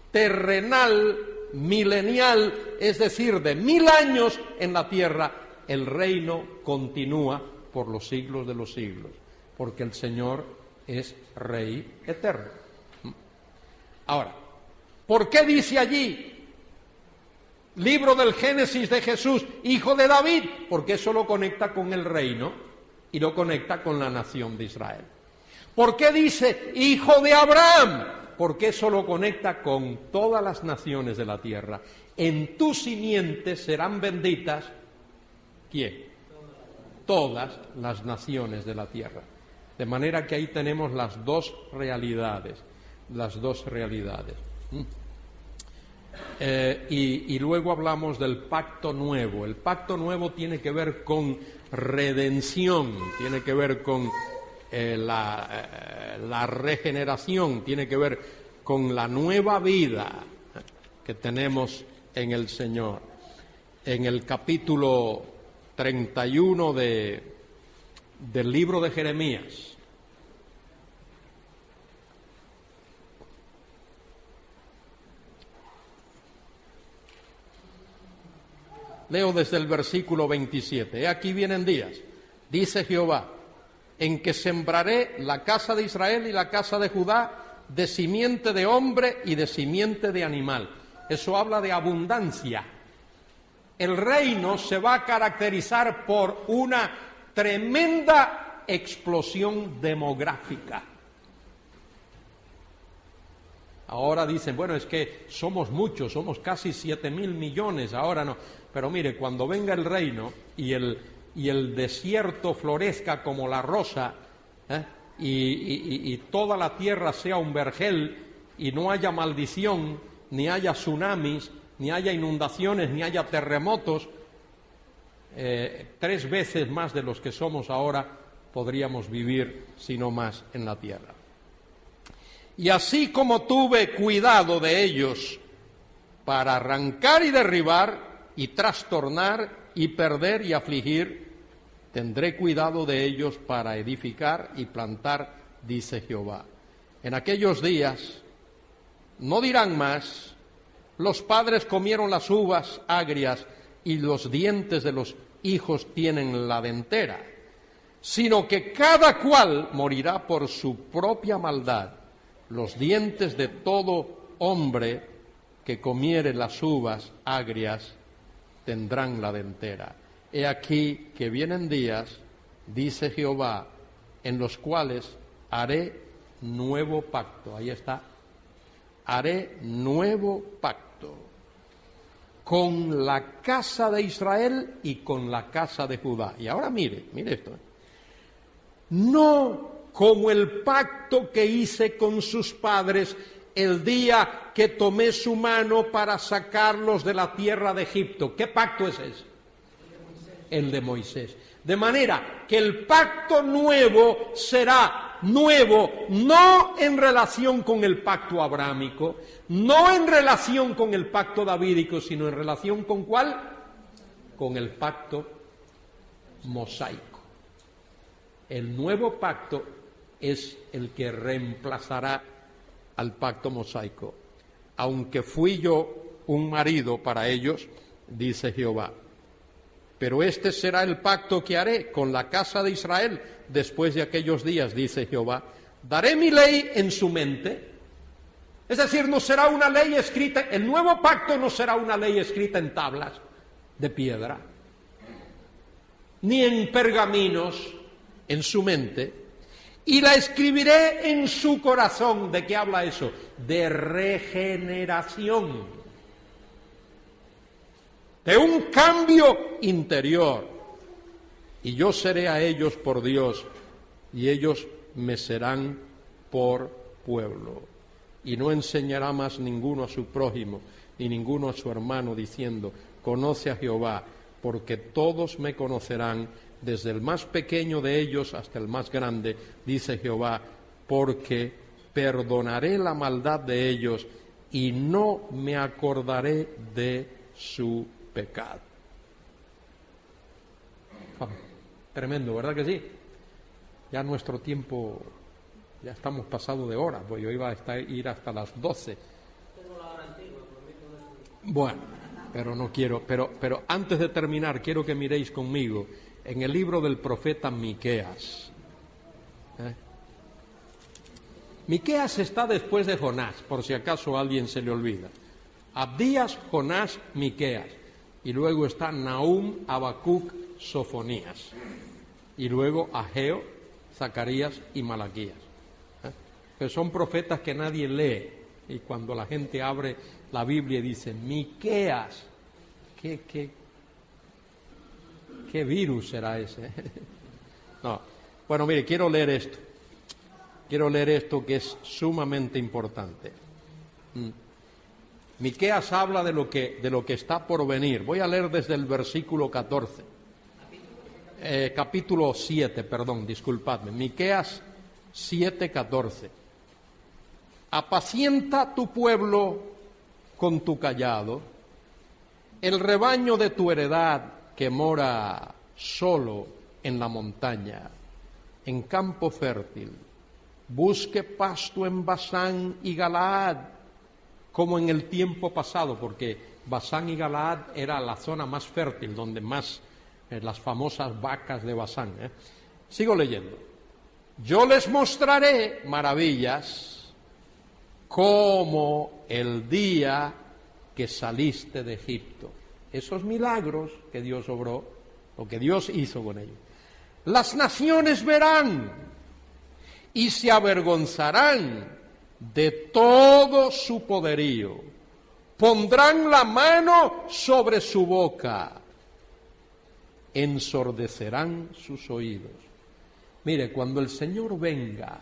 terrenal, milenial, es decir, de 1000 años en la tierra, el reino continúa por los siglos de los siglos, porque el Señor es Rey eterno. Ahora, ¿por qué dice allí, libro del Génesis de Jesús, hijo de David? Porque eso lo conecta con el reino y lo conecta con la nación de Israel. ¿Por qué dice hijo de Abraham? Porque eso lo conecta con todas las naciones de la tierra. En tu simiente serán benditas, ¿quién? Todas las naciones de la tierra. De manera que ahí tenemos las dos realidades, Y luego hablamos del pacto nuevo. El pacto nuevo tiene que ver con redención, tiene que ver con la regeneración, tiene que ver con la nueva vida que tenemos en el Señor. En el capítulo 31 del libro de Jeremías, leo desde el versículo 27. He aquí vienen días, dice Jehová, en que sembraré la casa de Israel y la casa de Judá de simiente de hombre y de simiente de animal. Eso habla de abundancia. El reino se va a caracterizar por una tremenda explosión demográfica. Ahora dicen, bueno, es que somos muchos, somos casi 7.000 millones, ahora no. Pero mire, cuando venga el reino y el desierto florezca como la rosa, y toda la tierra sea un vergel y no haya maldición, ni haya tsunamis, ni haya inundaciones, ni haya terremotos, 3 veces más de los que somos ahora podríamos vivir, si no más, en la tierra. Y así como tuve cuidado de ellos para arrancar y derribar y trastornar y perder y afligir, tendré cuidado de ellos para edificar y plantar, dice Jehová. En aquellos días no dirán más, los padres comieron las uvas agrias y los dientes de los hijos tienen la dentera, sino que cada cual morirá por su propia maldad. Los dientes de todo hombre que comiere las uvas agrias tendrán la dentera. He aquí que vienen días, dice Jehová, en los cuales haré nuevo pacto. Ahí está. Haré nuevo pacto con la casa de Israel y con la casa de Judá. Y ahora mire esto. No como el pacto que hice con sus padres el día que tomé su mano para sacarlos de la tierra de Egipto. ¿Qué pacto es ese? El de Moisés. De manera que el pacto nuevo será nuevo, no en relación con el pacto abrámico, no en relación con el pacto davídico, sino en relación con ¿cuál? Con el pacto mosaico. El nuevo pacto es el que reemplazará al pacto mosaico. Aunque fui yo un marido para ellos, dice Jehová. Pero este será el pacto que haré con la casa de Israel después de aquellos días, dice Jehová. Daré mi ley en su mente. Es decir, no será una ley escrita, el nuevo pacto no será una ley escrita en tablas de piedra, ni en pergaminos, en su mente. Y la escribiré en su corazón. ¿De qué habla eso? De regeneración, de un cambio interior. Y yo seré a ellos por Dios, y ellos me serán por pueblo. Y no enseñará más ninguno a su prójimo, ni ninguno a su hermano, diciendo, conoce a Jehová, porque todos me conocerán, desde el más pequeño de ellos hasta el más grande, dice Jehová, porque perdonaré la maldad de ellos y no me acordaré de su pecado. Tremendo, ¿verdad que sí? Ya nuestro tiempo, ya estamos pasado de hora, pues yo iba a ir hasta las 12. Bueno, pero no quiero, pero antes de terminar quiero que miréis conmigo en el libro del profeta Miqueas. Miqueas está después de Jonás, por si acaso a alguien se le olvida. Abdías, Jonás, Miqueas. Y luego está Nahum, Habacuc, Sofonías. Y luego Ageo, Zacarías y Malaquías. Que son profetas que nadie lee. Y cuando la gente abre la Biblia y dice, Miqueas, ¿qué virus será ese? No. Bueno, mire, quiero leer esto. Quiero leer esto que es sumamente importante. Miqueas habla de lo que está por venir. Voy a leer desde el versículo 14. Capítulo 7, perdón, disculpadme. Miqueas 7:14. Apacienta tu pueblo con tu cayado, el rebaño de tu heredad que mora solo en la montaña, en campo fértil. Busque pasto en Basán y Galaad, como en el tiempo pasado, porque Basán y Galaad era la zona más fértil, donde más las famosas vacas de Basán. Sigo leyendo. Yo les mostraré maravillas como el día que saliste de Egipto. Esos milagros que Dios obró, lo que Dios hizo con ellos. Las naciones verán y se avergonzarán de todo su poderío. Pondrán la mano sobre su boca, ensordecerán sus oídos. Mire, cuando el Señor venga,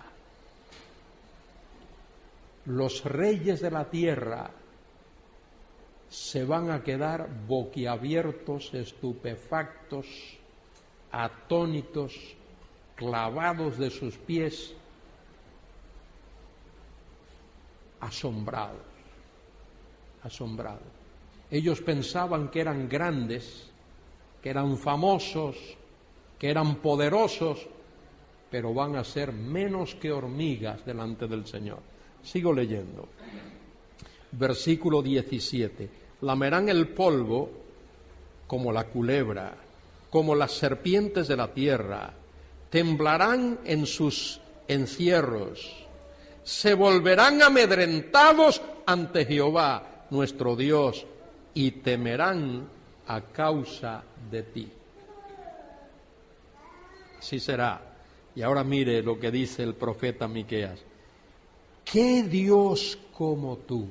los reyes de la tierra se van a quedar boquiabiertos, estupefactos, atónitos, clavados de sus pies, asombrados. Ellos pensaban que eran grandes, que eran famosos, que eran poderosos, pero van a ser menos que hormigas delante del Señor. Sigo leyendo. Versículo 17. Lamerán el polvo como la culebra, como las serpientes de la tierra, temblarán en sus encierros, se volverán amedrentados ante Jehová, nuestro Dios, y temerán a causa de ti. Así será. Y ahora mire lo que dice el profeta Miqueas. ¿Qué Dios como tú?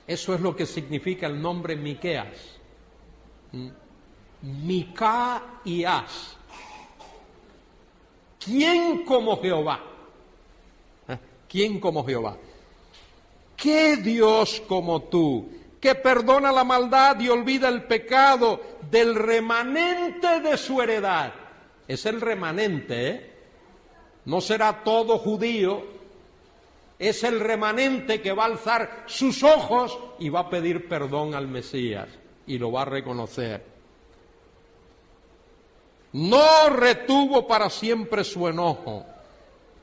Eso es lo que significa el nombre Miqueas. Micaías. ¿Quién como Jehová? ¿Quién como Jehová? ¿Qué Dios como tú, que perdona la maldad y olvida el pecado del remanente de su heredad? Es el remanente, No será todo judío, es el remanente que va a alzar sus ojos y va a pedir perdón al Mesías y lo va a reconocer. No retuvo para siempre su enojo,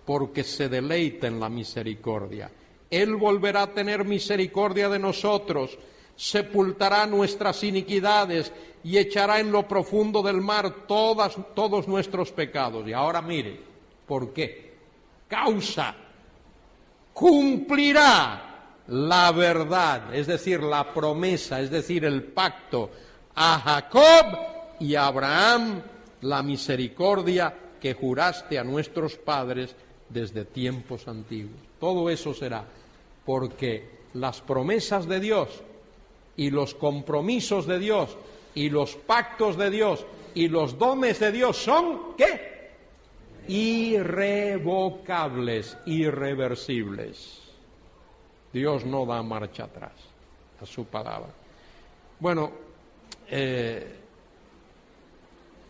porque se deleita en la misericordia. Él volverá a tener misericordia de nosotros, sepultará nuestras iniquidades y echará en lo profundo del mar todos nuestros pecados. Y ahora mire, ¿por qué? Causa, cumplirá la verdad, es decir, la promesa, es decir, el pacto a Jacob y a Abraham, la misericordia que juraste a nuestros padres desde tiempos antiguos. Todo eso será porque las promesas de Dios y los compromisos de Dios y los pactos de Dios y los dones de Dios son, ¿qué? Irrevocables, irreversibles. Dios no da marcha atrás a su palabra. Bueno,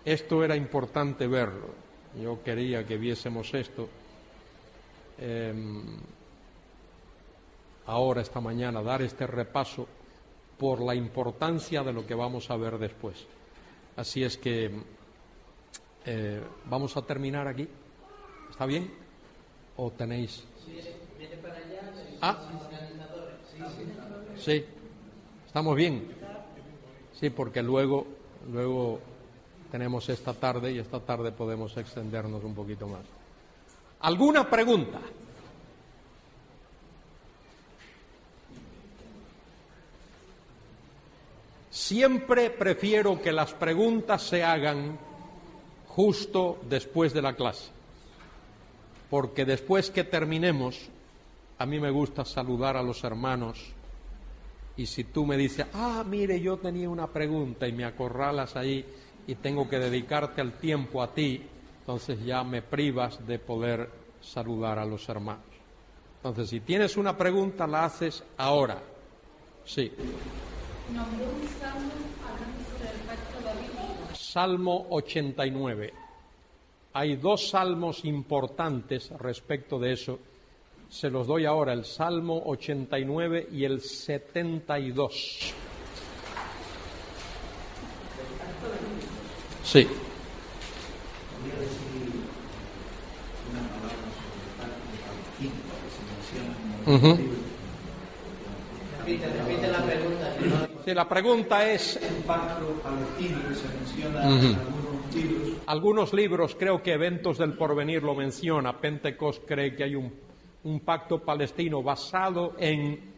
esto era importante verlo. Yo quería que viésemos esto. Ahora, esta mañana, dar este repaso por la importancia de lo que vamos a ver después. Así es que vamos a terminar aquí. ¿Está bien? ¿O tenéis? Sí. ¿Estamos bien? Sí, porque luego tenemos esta tarde y esta tarde podemos extendernos un poquito más. ¿Alguna pregunta? Siempre prefiero que las preguntas se hagan justo después de la clase, porque después que terminemos, a mí me gusta saludar a los hermanos, y si tú me dices, mire, yo tenía una pregunta y me acorralas ahí y tengo que dedicarte el tiempo a ti, entonces ya me privas de poder saludar a los hermanos. Entonces, si tienes una pregunta, la haces ahora. Sí. Nombró un salmo hablando sobre el pacto davídico. Salmo 89. Hay dos salmos importantes respecto de eso. Se los doy ahora, el Salmo 89 y el 72. Sí. Podría decir una palabra sobre el pacto davídico que se menciona en el libro. Repite la pregunta. Si no... Sí, la pregunta es... El pacto palestino que se menciona Ujú. en algunos libros. Algunos libros, creo que Eventos del Porvenir lo menciona, Pentecost cree que hay un pacto palestino basado en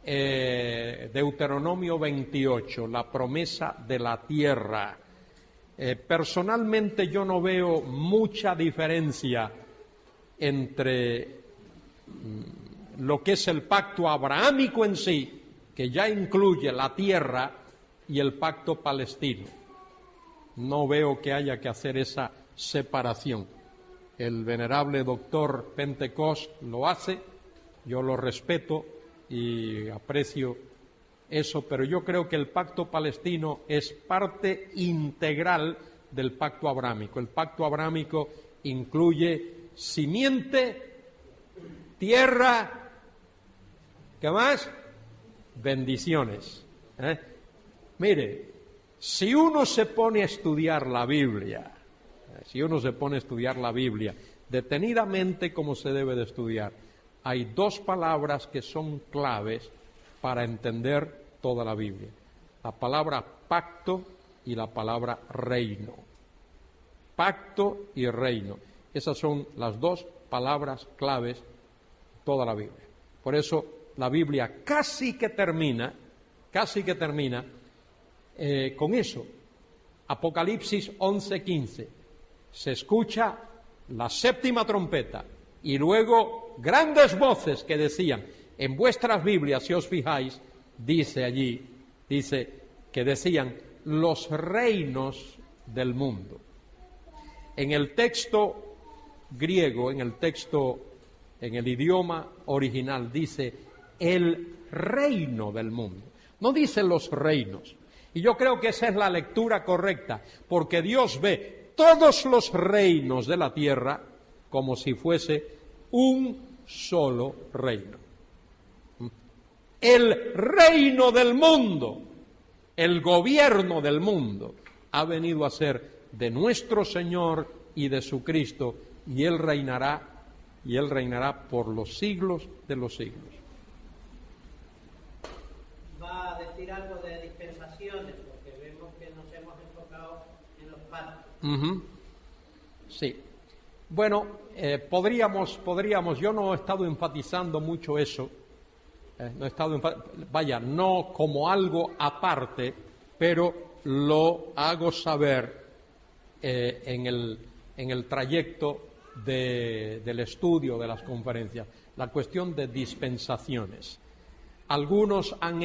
Deuteronomio 28, la promesa de la tierra. Personalmente yo no veo mucha diferencia entre lo que es el pacto abrahámico en sí, que ya incluye la tierra, y el pacto palestino. No veo que haya que hacer esa separación. El venerable doctor Pentecost lo hace, yo lo respeto y aprecio eso, pero yo creo que el pacto palestino es parte integral del pacto abrámico. El pacto abrámico incluye simiente, tierra, ¿qué más? Bendiciones. Mire, si uno se pone a estudiar la Biblia, detenidamente como se debe de estudiar, hay dos palabras que son claves para entender toda la Biblia. La palabra pacto y la palabra reino. Pacto y reino. Esas son las dos palabras claves de toda la Biblia. Por eso la Biblia casi que termina con eso. Apocalipsis 11:15. Se escucha la séptima trompeta y luego grandes voces que decían, en vuestras Biblias, si os fijáis, dice que decían los reinos del mundo. En el texto griego, en el idioma original, dice el reino del mundo. No dice los reinos. Y yo creo que esa es la lectura correcta, porque Dios ve todos los reinos de la tierra como si fuese un solo reino. El reino del mundo, el gobierno del mundo, ha venido a ser de nuestro Señor y de su Cristo, y Él reinará por los siglos de los siglos. Va a decir algo de dispensaciones, porque vemos que nos hemos enfocado en los pactos. Sí. Bueno, podríamos, yo no he estado enfatizando mucho eso, no como algo aparte, pero lo hago saber en el trayecto del estudio de las conferencias, la cuestión de dispensaciones. Algunos han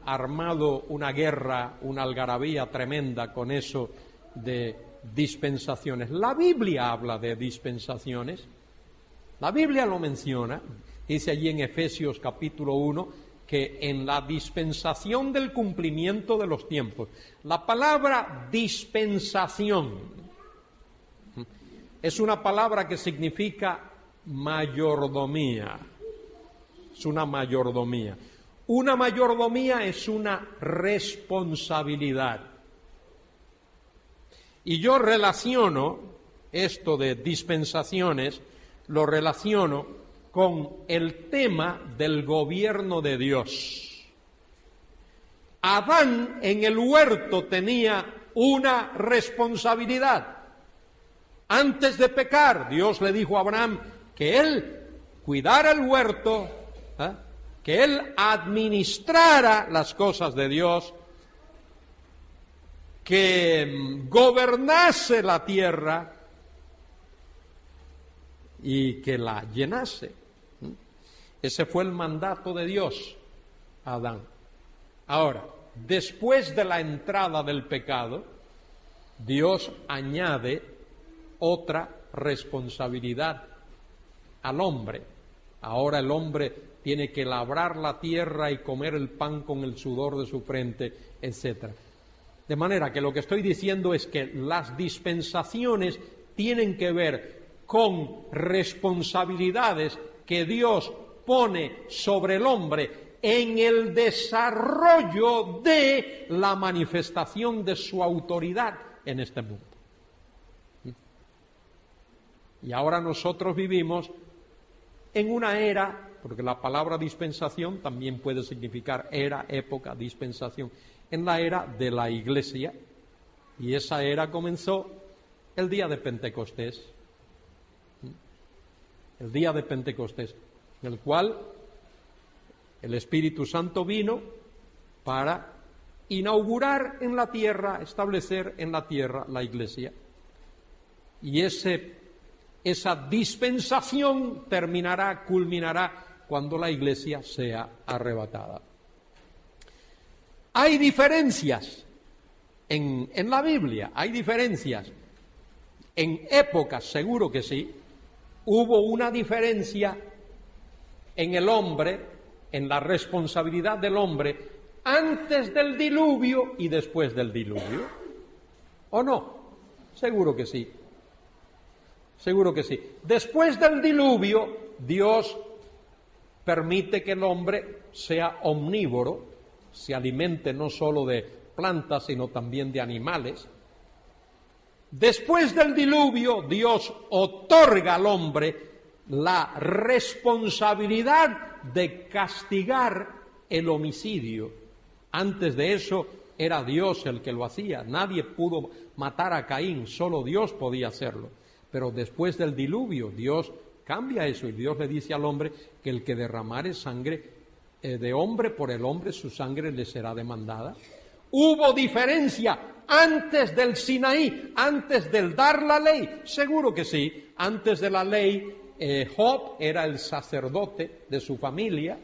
armado una guerra, una algarabía tremenda con eso de dispensaciones. La Biblia habla de dispensaciones, la Biblia lo menciona, dice allí en Efesios capítulo 1 que en la dispensación del cumplimiento de los tiempos. La palabra dispensación es una palabra que significa mayordomía. Es una mayordomía. Una mayordomía es una responsabilidad. Y yo relaciono esto de dispensaciones, lo relaciono con el tema del gobierno de Dios. Adán en el huerto tenía una responsabilidad. Antes de pecar, Dios le dijo a Abraham que él cuidara el huerto, que él administrara las cosas de Dios, que gobernase la tierra y que la llenase. Ese fue el mandato de Dios a Adán. Ahora, después de la entrada del pecado, Dios añade otra responsabilidad al hombre. Ahora el hombre tiene que labrar la tierra y comer el pan con el sudor de su frente, etc. De manera que lo que estoy diciendo es que las dispensaciones tienen que ver con responsabilidades que Dios pone sobre el hombre en el desarrollo de la manifestación de su autoridad en este mundo. Y ahora nosotros vivimos en una era porque la palabra dispensación también puede significar era, época, dispensación, en la era de la Iglesia, y esa era comenzó el día de Pentecostés, el día de Pentecostés, en el cual el Espíritu Santo vino para inaugurar en la tierra, establecer en la tierra la Iglesia. Y esa dispensación terminará, culminará cuando la Iglesia sea arrebatada. Hay diferencias en la Biblia, hay diferencias. En épocas, seguro que sí, hubo una diferencia en el hombre, en la responsabilidad del hombre, antes del diluvio y después del diluvio. ¿O no? Seguro que sí. Seguro que sí. Después del diluvio, Dios permite que el hombre sea omnívoro, se alimente no solo de plantas, sino también de animales. Después del diluvio, Dios otorga al hombre la responsabilidad de castigar el homicidio. Antes de eso era Dios el que lo hacía. Nadie pudo matar a Caín, solo Dios podía hacerlo. Pero después del diluvio, Dios cambia eso y Dios le dice al hombre que el que derramare sangre de hombre por el hombre, su sangre le será demandada. Hubo diferencia antes del Sinaí, antes del dar la ley. Seguro que sí. Antes de la ley, Job era el sacerdote de su familia,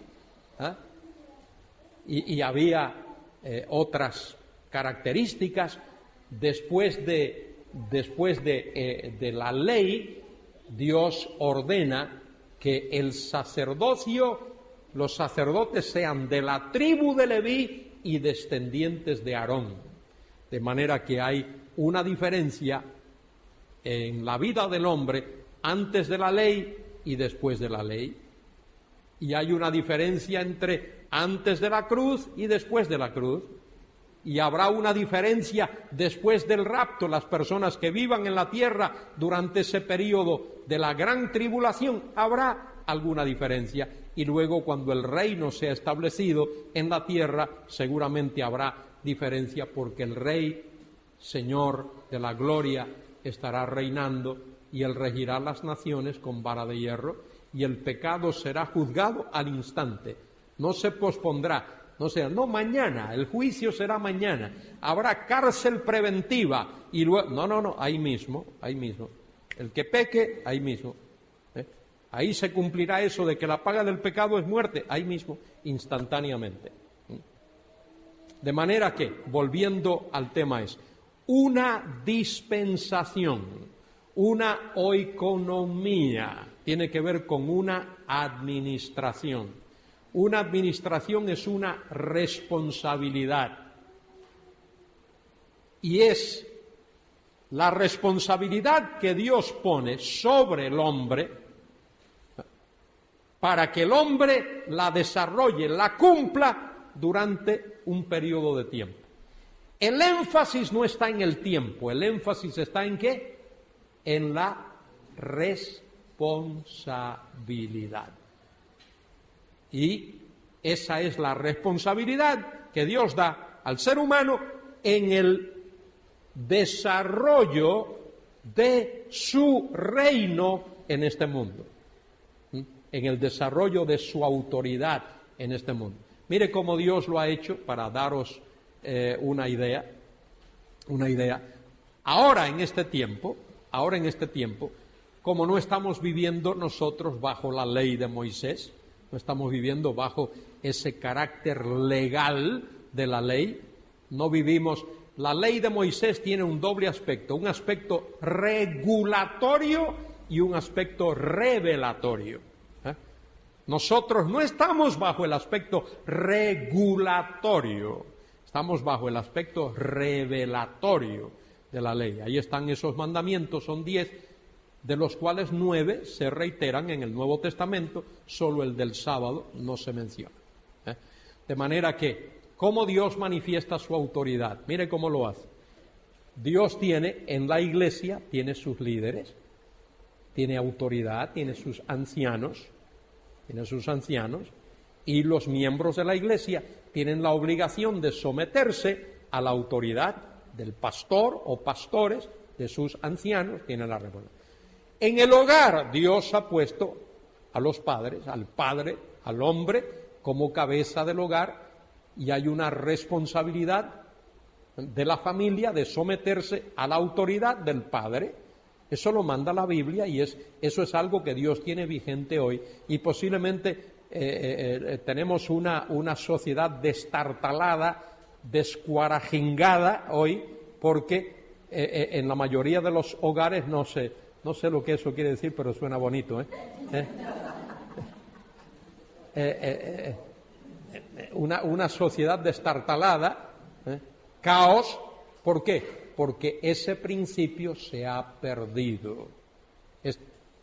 y había otras características. Después de la ley, Dios ordena que el sacerdocio, los sacerdotes sean de la tribu de Leví y descendientes de Aarón. De manera que hay una diferencia en la vida del hombre antes de la ley y después de la ley. Y hay una diferencia entre antes de la cruz y después de la cruz. Y habrá una diferencia después del rapto. Las personas que vivan en la tierra durante ese periodo de la gran tribulación, habrá alguna diferencia. Y luego, cuando el reino sea establecido en la tierra, seguramente habrá diferencia, porque el Rey, Señor de la gloria, estará reinando y Él regirá las naciones con vara de hierro, y el pecado será juzgado al instante. No se pospondrá. No, mañana, el juicio será mañana, habrá cárcel preventiva y luego, no, ahí mismo, el que peque, ahí mismo, ahí se cumplirá eso de que la paga del pecado es muerte, ahí mismo, instantáneamente. De manera que, volviendo al tema, es una dispensación, una oikonomía, tiene que ver con una administración. Una administración es una responsabilidad, y es la responsabilidad que Dios pone sobre el hombre para que el hombre la desarrolle, la cumpla durante un periodo de tiempo. El énfasis no está en el tiempo, el énfasis está en ¿qué? En la responsabilidad. Y esa es la responsabilidad que Dios da al ser humano en el desarrollo de su reino en este mundo, en el desarrollo de su autoridad en este mundo. Mire cómo Dios lo ha hecho, para daros una idea. Ahora en este tiempo, como no estamos viviendo nosotros bajo la ley de Moisés, no estamos viviendo bajo ese carácter legal de la ley, no vivimos. La ley de Moisés tiene un doble aspecto, un aspecto regulatorio y un aspecto revelatorio. Nosotros no estamos bajo el aspecto regulatorio, estamos bajo el aspecto revelatorio de la ley. Ahí están esos mandamientos, son 10, de los cuales 9 se reiteran en el Nuevo Testamento, solo el del sábado no se menciona. De manera que, ¿cómo Dios manifiesta su autoridad? Mire cómo lo hace. Dios tiene en la iglesia, tiene sus líderes, tiene autoridad, tiene sus ancianos, tiene sus ancianos, y los miembros de la Iglesia tienen la obligación de someterse a la autoridad del pastor o pastores de sus ancianos, tienen la responsabilidad. En el hogar Dios ha puesto a los padres, al padre, al hombre, como cabeza del hogar, y hay una responsabilidad de la familia de someterse a la autoridad del padre. Eso lo manda la Biblia y eso es algo que Dios tiene vigente hoy, y posiblemente tenemos una sociedad destartalada, descuarajingada hoy, porque en la mayoría de los hogares, no sé lo que eso quiere decir, pero suena bonito, una sociedad destartalada, caos. ¿Por qué? Porque ese principio se ha perdido.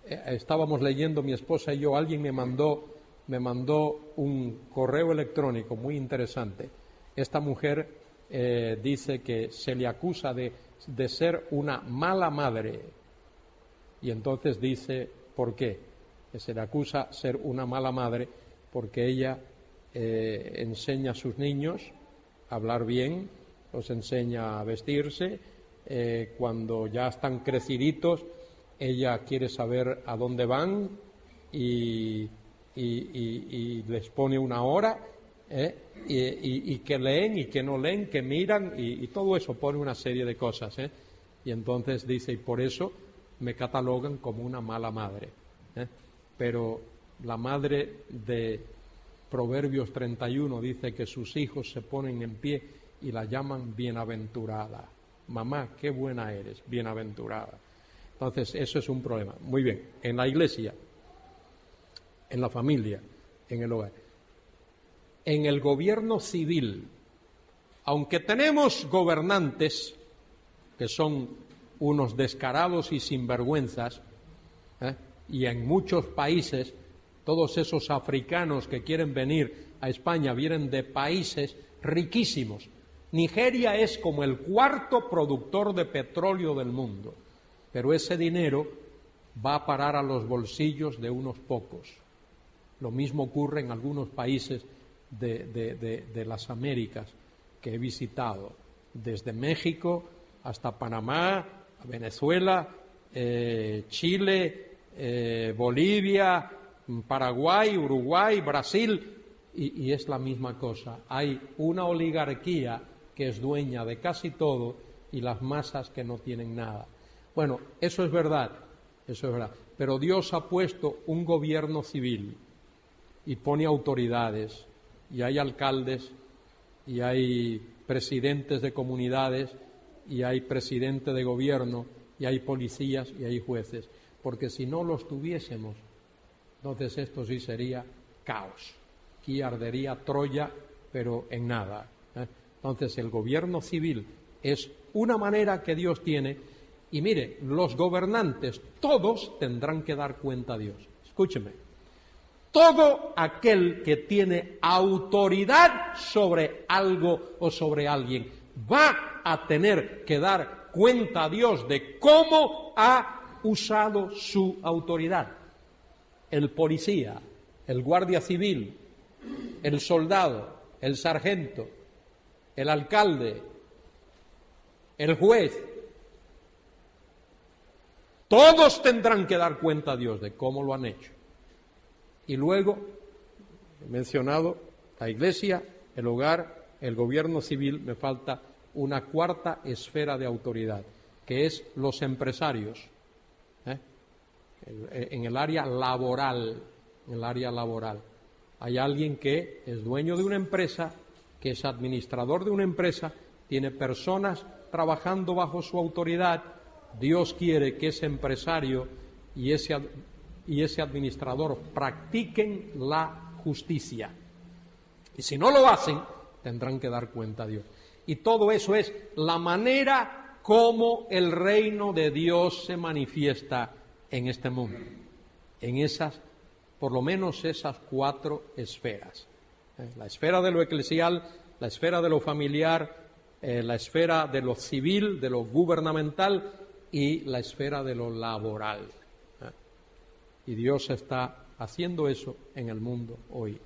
Estábamos leyendo, mi esposa y yo, alguien me mandó un correo electrónico muy interesante. Esta mujer dice que se le acusa de ser una mala madre, y entonces dice, ¿por qué? Que se le acusa ser una mala madre porque ella enseña a sus niños a hablar bien, los enseña a vestirse, cuando ya están creciditos, ella quiere saber a dónde van y les pone una hora, y que leen y que no leen, que miran, y todo eso, pone una serie de cosas, y entonces dice, y por eso me catalogan como una mala madre, pero la madre de Proverbios 31 dice que sus hijos se ponen en pie y la llaman bienaventurada. Mamá, qué buena eres, bienaventurada. Entonces, eso es un problema. Muy bien, en la iglesia, en la familia, en el hogar, en el gobierno civil, aunque tenemos gobernantes que son unos descarados y sinvergüenzas, y en muchos países, todos esos africanos que quieren venir a España vienen de países riquísimos. Nigeria es como el cuarto productor de petróleo del mundo, pero ese dinero va a parar a los bolsillos de unos pocos. Lo mismo ocurre en algunos países de las Américas que he visitado, desde México hasta Panamá, Venezuela, Chile, Bolivia, Paraguay, Uruguay, Brasil, y es la misma cosa. Hay una oligarquía que es dueña de casi todo y las masas que no tienen nada. Bueno, eso es verdad, pero Dios ha puesto un gobierno civil y pone autoridades, y hay alcaldes, y hay presidentes de comunidades, y hay presidente de gobierno, y hay policías, y hay jueces, porque si no los tuviésemos, entonces esto sí sería caos. Aquí ardería Troya, pero en nada. Entonces el gobierno civil es una manera que Dios tiene, y mire, los gobernantes todos tendrán que dar cuenta a Dios. Escúcheme, todo aquel que tiene autoridad sobre algo o sobre alguien va a tener que dar cuenta a Dios de cómo ha usado su autoridad. El policía, el guardia civil, el soldado, el sargento, el alcalde, el juez, todos tendrán que dar cuenta a Dios de cómo lo han hecho. Y luego, he mencionado la iglesia, el hogar, el gobierno civil, me falta una cuarta esfera de autoridad, que es los empresarios, en el área laboral, Hay alguien que es dueño de una empresa, que es administrador de una empresa, tiene personas trabajando bajo su autoridad. Dios quiere que ese empresario y ese administrador practiquen la justicia. Y si no lo hacen, tendrán que dar cuenta a Dios. Y todo eso es la manera como el reino de Dios se manifiesta en este mundo, en esas, por lo menos esas 4 esferas. La esfera de lo eclesial, la esfera de lo familiar, la esfera de lo civil, de lo gubernamental y la esfera de lo laboral. Y Dios está haciendo eso en el mundo hoy.